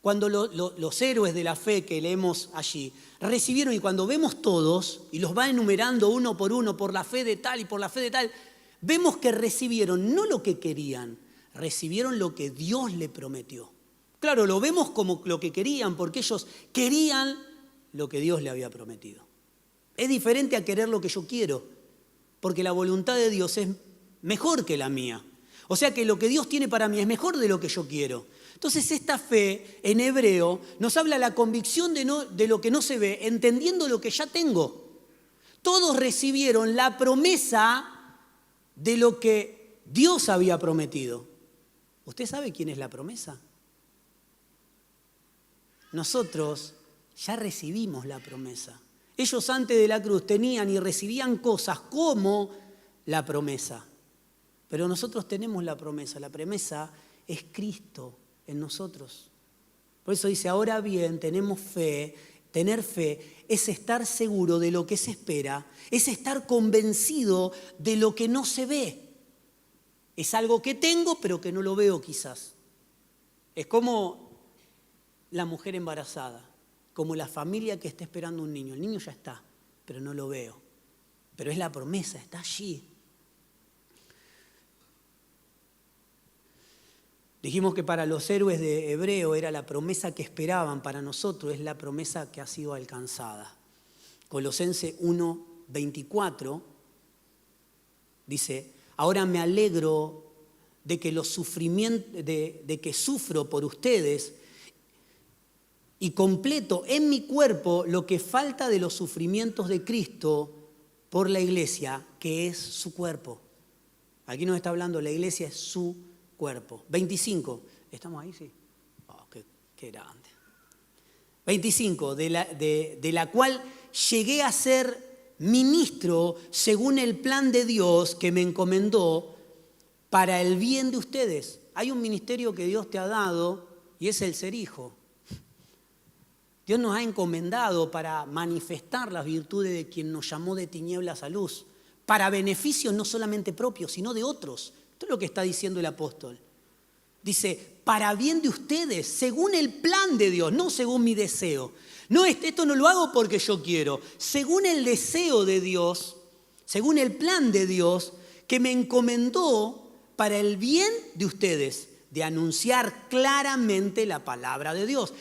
Cuando los héroes de la fe que leemos allí recibieron, y cuando vemos todos, y los va enumerando uno, por la fe de tal y por la fe de tal, vemos que recibieron no lo que querían, recibieron lo que Dios le prometió. Claro, lo vemos como lo que querían, porque ellos querían lo que Dios le había prometido. Es diferente a querer lo que yo quiero, porque la voluntad de Dios es mejor que la mía. O sea que lo que Dios tiene para mí es mejor de lo que yo quiero. Entonces esta fe en hebreo nos habla de la convicción de lo que no se ve, entendiendo lo que ya tengo. Todos recibieron la promesa de lo que Dios había prometido. ¿Usted sabe quién es la promesa? Nosotros ya recibimos la promesa. Ellos antes de la cruz tenían y recibían cosas como la promesa. Pero nosotros tenemos la promesa. La promesa es Cristo en nosotros. Por eso dice, ahora bien, tenemos fe. Tener fe es estar seguro de lo que se espera, es estar convencido de lo que no se ve. Es algo que tengo, pero que no lo veo quizás. Es como la mujer embarazada, como la familia que está esperando un niño. El niño ya está, pero no lo veo. Pero es la promesa, está allí. Dijimos que para los héroes de Hebreo era la promesa que esperaban, para nosotros es la promesa que ha sido alcanzada. Colosenses 1:24 dice: ahora me alegro de que los sufrimientos, de que sufro por ustedes y completo en mi cuerpo lo que falta de los sufrimientos de Cristo por la iglesia, que es su cuerpo. Aquí nos está hablando, la iglesia es su cuerpo. 25, ¿estamos ahí? Sí. Oh, qué grande. 25, de la cual llegué a ser ministro según el plan de Dios que me encomendó para el bien de ustedes. Hay un ministerio que Dios te ha dado y es el ser hijo. Dios nos ha encomendado para manifestar las virtudes de quien nos llamó de tinieblas a luz, para beneficios no solamente propios, sino de otros. Esto es lo que está diciendo el apóstol. Dice, para bien de ustedes, según el plan de Dios, no según mi deseo. No, esto no lo hago porque yo quiero. Según el deseo de Dios, según el plan de Dios, que me encomendó para el bien de ustedes, de anunciar claramente la palabra de Dios.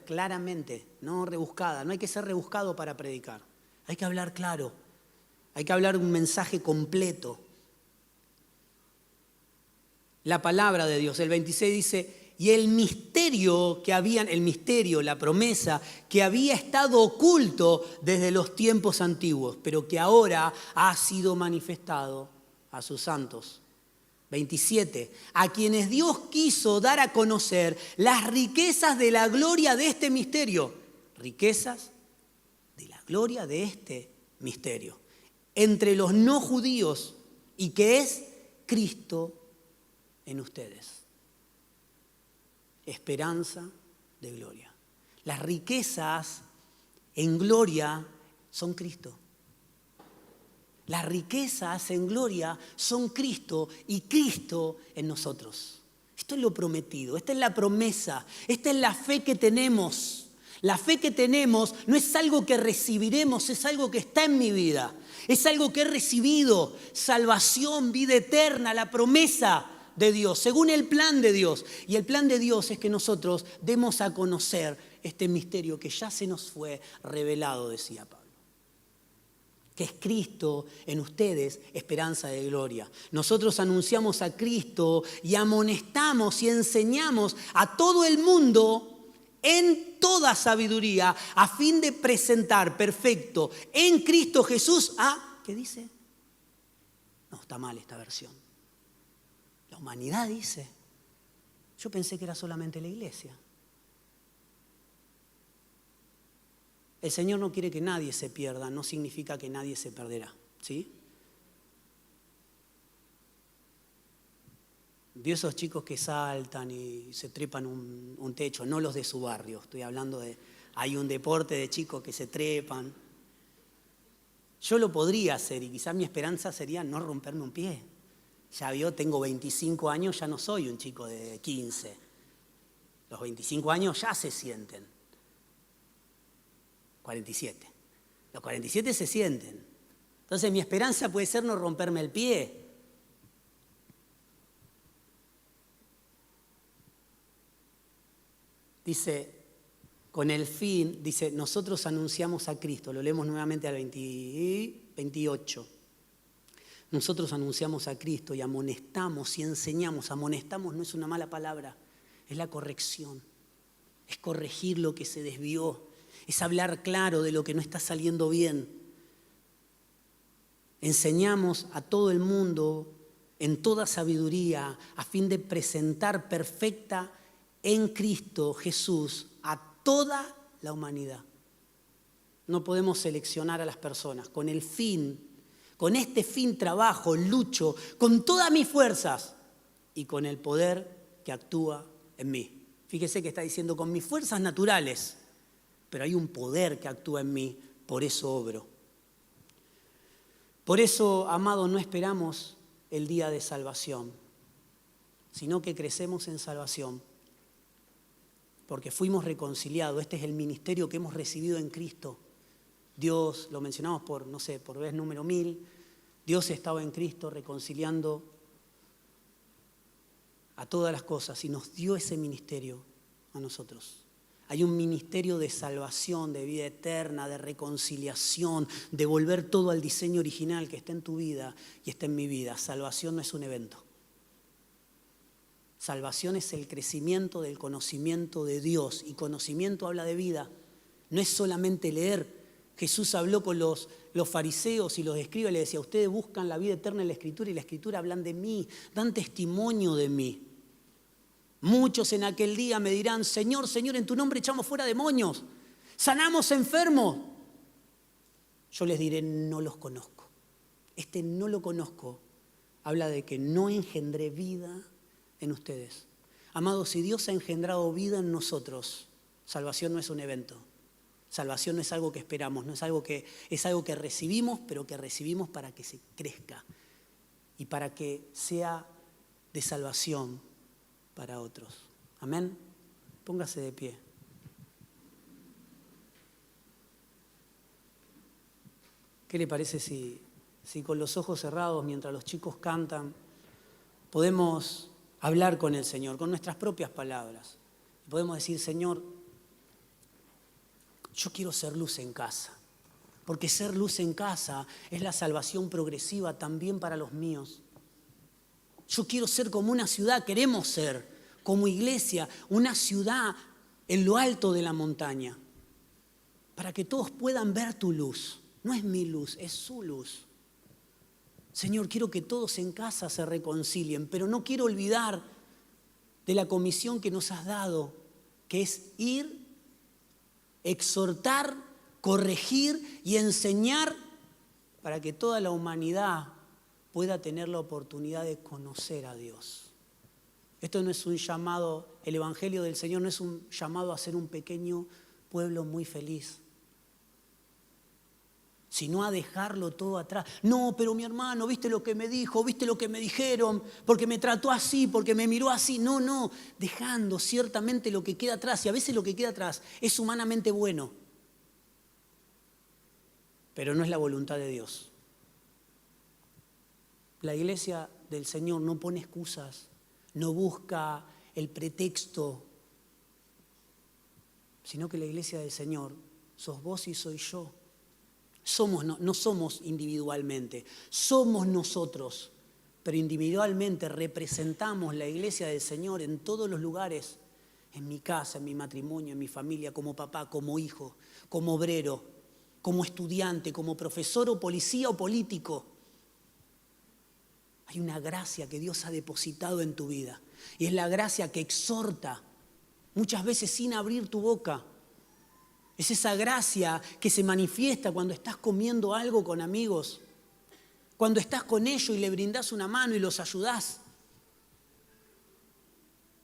Claramente, no rebuscada. No hay que ser rebuscado para predicar. Hay que hablar claro. Hay que hablar un mensaje completo. La palabra de Dios. El 26 dice, y el misterio, la promesa que había estado oculto desde los tiempos antiguos, pero que ahora ha sido manifestado a sus santos. 27, a quienes Dios quiso dar a conocer las riquezas de la gloria de este misterio. Riquezas de la gloria de este misterio. Entre los no judíos, y que es Cristo en ustedes. Esperanza de gloria. Las riquezas en gloria son Cristo. Las riquezas en gloria son Cristo y Cristo en nosotros. Esto es lo prometido, esta es la promesa, esta es la fe que tenemos. La fe que tenemos no es algo que recibiremos, es algo que está en mi vida. Es algo que he recibido, salvación, vida eterna, la promesa de Dios, según el plan de Dios. Y el plan de Dios es que nosotros demos a conocer este misterio que ya se nos fue revelado, decía Pablo. Que es Cristo en ustedes, esperanza de gloria. Nosotros anunciamos a Cristo y amonestamos y enseñamos a todo el mundo en toda sabiduría, a fin de presentar perfecto en Cristo Jesús a... ¿Qué dice? No, está mal esta versión. La humanidad dice. Yo pensé que era solamente la iglesia. El Señor no quiere que nadie se pierda, no significa que nadie se perderá, ¿sí? Vio esos chicos que saltan y se trepan un techo, no los de su barrio, estoy hablando de, hay un deporte de chicos que se trepan. Yo lo podría hacer y quizás mi esperanza sería no romperme un pie. Ya vio, tengo 25 años, ya no soy un chico de 15. Los 25 años ya se sienten. 47. Los 47 se sienten. Entonces mi esperanza puede ser no romperme el pie. Dice, con el fin, dice, nosotros anunciamos a Cristo. Lo leemos nuevamente al 28. Nosotros anunciamos a Cristo y amonestamos y enseñamos. Amonestamos no es una mala palabra, es la corrección. Es corregir lo que se desvió. Es hablar claro de lo que no está saliendo bien. Enseñamos a todo el mundo en toda sabiduría a fin de presentar perfecta en Cristo Jesús a toda la humanidad. No podemos seleccionar a las personas. Con el fin, con este fin trabajo, lucho con todas mis fuerzas y con el poder que actúa en mí. Fíjese que está diciendo con mis fuerzas naturales. Pero hay un poder que actúa en mí, por eso obro. Por eso, amados, no esperamos el día de salvación, sino que crecemos en salvación, porque fuimos reconciliados. Este es el ministerio que hemos recibido en Cristo. Dios, lo mencionamos por vez número 1000, Dios estaba en Cristo reconciliando a todas las cosas y nos dio ese ministerio a nosotros. Hay un ministerio de salvación, de vida eterna, de reconciliación, de volver todo al diseño original que está en tu vida y está en mi vida. Salvación no es un evento. Salvación es el crecimiento del conocimiento de Dios, y conocimiento habla de vida. No es solamente leer. Jesús habló con los fariseos y los escribas y les decía: ustedes buscan la vida eterna en la Escritura, y la Escritura hablan de mí, dan testimonio de mí. Muchos en aquel día me dirán: Señor, Señor, en tu nombre echamos fuera demonios, sanamos enfermos. Yo les diré: no los conozco. Este no lo conozco habla de que no engendré vida en ustedes. Amados, si Dios ha engendrado vida en nosotros, salvación no es un evento. Salvación no es algo que esperamos, no es algo que recibimos, pero que recibimos para que se crezca y para que sea de salvación para otros. Amén. Póngase de pie. ¿Qué le parece si con los ojos cerrados, mientras los chicos cantan, podemos hablar con el Señor, con nuestras propias palabras? Podemos decir: Señor, yo quiero ser luz en casa, porque ser luz en casa es la salvación progresiva también para los míos. Yo quiero ser como una ciudad, queremos ser como iglesia, una ciudad en lo alto de la montaña, para que todos puedan ver tu luz. No es mi luz, es su luz. Señor, quiero que todos en casa se reconcilien, pero no quiero olvidar de la comisión que nos has dado, que es ir, exhortar, corregir y enseñar para que toda la humanidad pueda tener la oportunidad de conocer a Dios. Esto no es un llamado, el Evangelio del Señor no es un llamado a ser un pequeño pueblo muy feliz, sino a dejarlo todo atrás. No, pero mi hermano, ¿viste lo que me dijo? ¿Viste lo que me dijeron? Porque me trató así, porque me miró así. No, dejando ciertamente lo que queda atrás. Y a veces lo que queda atrás es humanamente bueno, pero no es la voluntad de Dios. La iglesia del Señor no pone excusas, no busca el pretexto, sino que la iglesia del Señor sos vos y soy yo. No somos individualmente, somos nosotros, pero individualmente representamos la iglesia del Señor en todos los lugares, en mi casa, en mi matrimonio, en mi familia, como papá, como hijo, como obrero, como estudiante, como profesor o policía o político. Hay una gracia que Dios ha depositado en tu vida y es la gracia que exhorta, muchas veces sin abrir tu boca. Es esa gracia que se manifiesta cuando estás comiendo algo con amigos, cuando estás con ellos y le brindás una mano y los ayudás.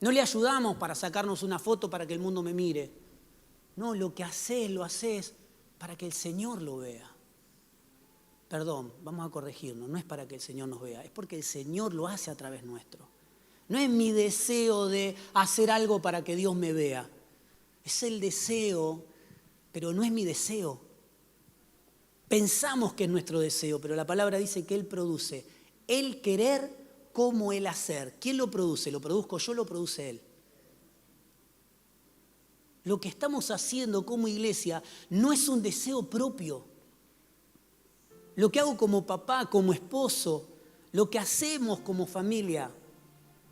No le ayudamos para sacarnos una foto para que el mundo me mire. No, lo que haces, lo haces para que el Señor lo vea. Perdón, vamos a corregirnos, no es para que el Señor nos vea, es porque el Señor lo hace a través nuestro. No es mi deseo de hacer algo para que Dios me vea. Es el deseo, pero no es mi deseo. Pensamos que es nuestro deseo, pero la palabra dice que Él produce el querer como el hacer. ¿Quién lo produce? ¿Lo produzco yo? ¿Lo produce Él? Lo que estamos haciendo como iglesia no es un deseo propio. Lo que hago como papá, como esposo, lo que hacemos como familia,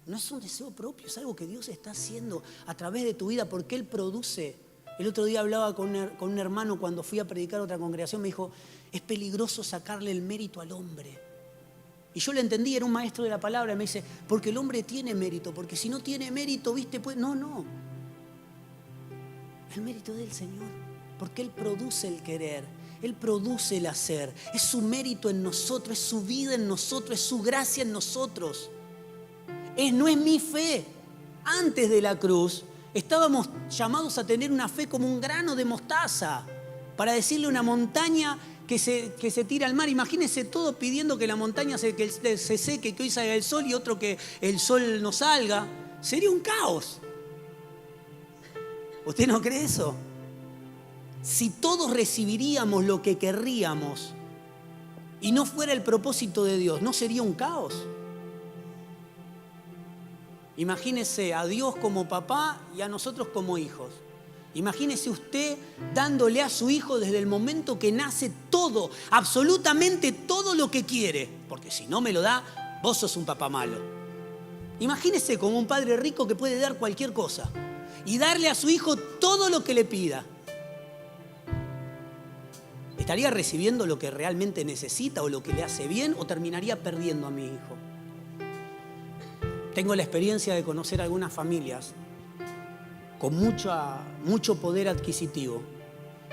no es un deseo propio, es algo que Dios está haciendo a través de tu vida porque Él produce. El otro día hablaba con un hermano cuando fui a predicar a otra congregación, me dijo: es peligroso sacarle el mérito al hombre. Y yo lo entendí, era un maestro de la palabra, y me dice: porque el hombre tiene mérito, porque si no tiene mérito, ¿viste? Pues no. El mérito del Señor, porque Él produce el querer, Él produce el hacer. Es su mérito en nosotros, es su vida en nosotros, es su gracia en nosotros. No es mi fe. Antes de la cruz estábamos llamados a tener una fe como un grano de mostaza para decirle a una montaña que se tira al mar. Imagínense todos pidiendo que la montaña se seque, que hoy salga el sol y otro que el sol no salga. Sería un caos. ¿Usted no cree eso? Si todos recibiríamos lo que querríamos y no fuera el propósito de Dios, ¿no sería un caos? Imagínese a Dios como papá y a nosotros como hijos. Imagínese usted dándole a su hijo desde el momento que nace todo, absolutamente todo lo que quiere. Porque si no me lo da, vos sos un papá malo. Imagínese como un padre rico que puede dar cualquier cosa y darle a su hijo todo lo que le pida. ¿Estaría recibiendo lo que realmente necesita o lo que le hace bien o terminaría perdiendo a mi hijo? Tengo la experiencia de conocer algunas familias con mucho poder adquisitivo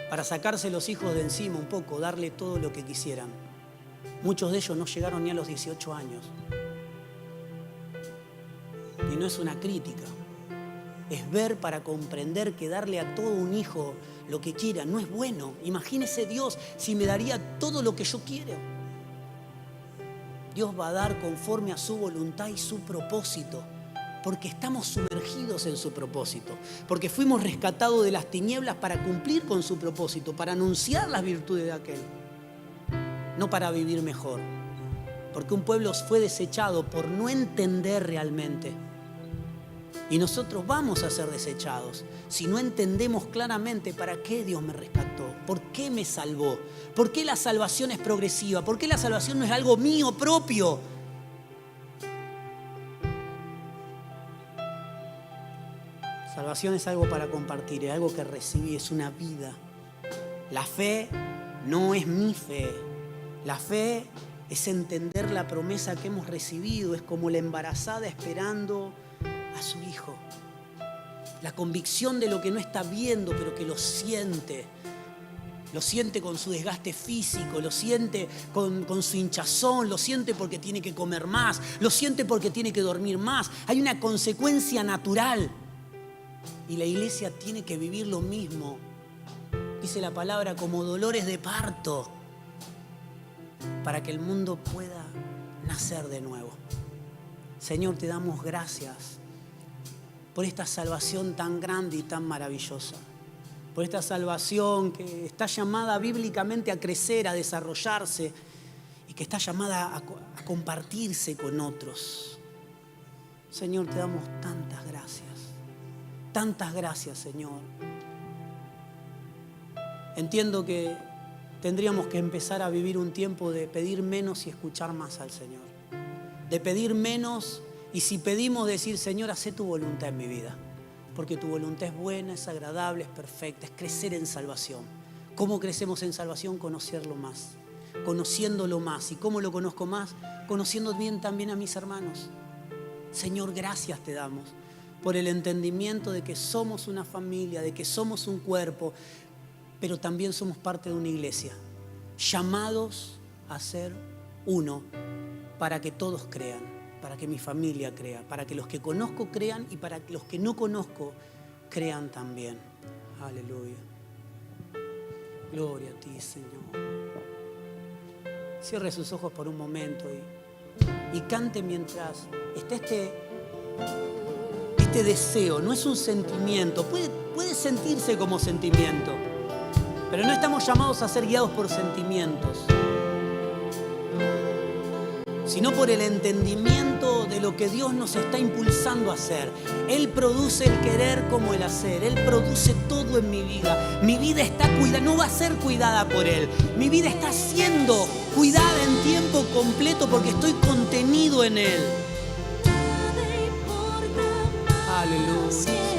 para sacarse los hijos de encima un poco, darle todo lo que quisieran. Muchos de ellos no llegaron ni a los 18 años. Y no es una crítica, es ver para comprender que darle a todo un hijo lo que quiera no es bueno. Imagínese Dios si me daría todo lo que yo quiero. Dios va a dar conforme a su voluntad y su propósito, porque estamos sumergidos en su propósito, porque fuimos rescatados de las tinieblas para cumplir con su propósito, para anunciar las virtudes de aquel, no para vivir mejor, porque un pueblo fue desechado por no entender realmente. Y nosotros vamos a ser desechados si no entendemos claramente para qué Dios me rescató, por qué me salvó, por qué la salvación es progresiva, por qué la salvación no es algo mío propio. Salvación es algo para compartir, es algo que recibí, es una vida. La fe no es mi fe. La fe es entender la promesa que hemos recibido, es como la embarazada esperando a su hijo. La convicción de lo que no está viendo, pero que lo siente. Lo siente con su desgaste físico, lo siente con su hinchazón, lo siente porque tiene que comer más, lo siente porque tiene que dormir más. Hay una consecuencia natural. Y la iglesia tiene que vivir lo mismo. Dice la palabra como dolores de parto, para que el mundo pueda nacer de nuevo. Señor, te damos gracias por esta salvación tan grande y tan maravillosa. Por esta salvación que está llamada bíblicamente a crecer, a desarrollarse y que está llamada a compartirse con otros. Señor, te damos tantas gracias. Tantas gracias, Señor. Entiendo que tendríamos que empezar a vivir un tiempo de pedir menos y escuchar más al Señor. De pedir menos y si pedimos decir, Señor, hacé tu voluntad en mi vida. Porque tu voluntad es buena, es agradable, es perfecta, es crecer en salvación. ¿Cómo crecemos en salvación? Conocerlo más, conociéndolo más. ¿Y cómo lo conozco más? Conociendo bien también a mis hermanos. Señor, gracias te damos por el entendimiento de que somos una familia, de que somos un cuerpo, pero también somos parte de una iglesia, llamados a ser uno para que todos crean, para que mi familia crea, para que los que conozco crean y para que los que no conozco crean también. Aleluya. Gloria a ti, Señor. Cierre sus ojos por un momento y cante mientras está este deseo. No es un sentimiento, puede sentirse como sentimiento, pero no estamos llamados a ser guiados por sentimientos, sino por el entendimiento de lo que Dios nos está impulsando a hacer. Él produce el querer como el hacer. Él produce todo en mi vida. Mi vida está cuidada, no va a ser cuidada por Él. Mi vida está siendo cuidada en tiempo completo porque estoy contenido en Él. Aleluya.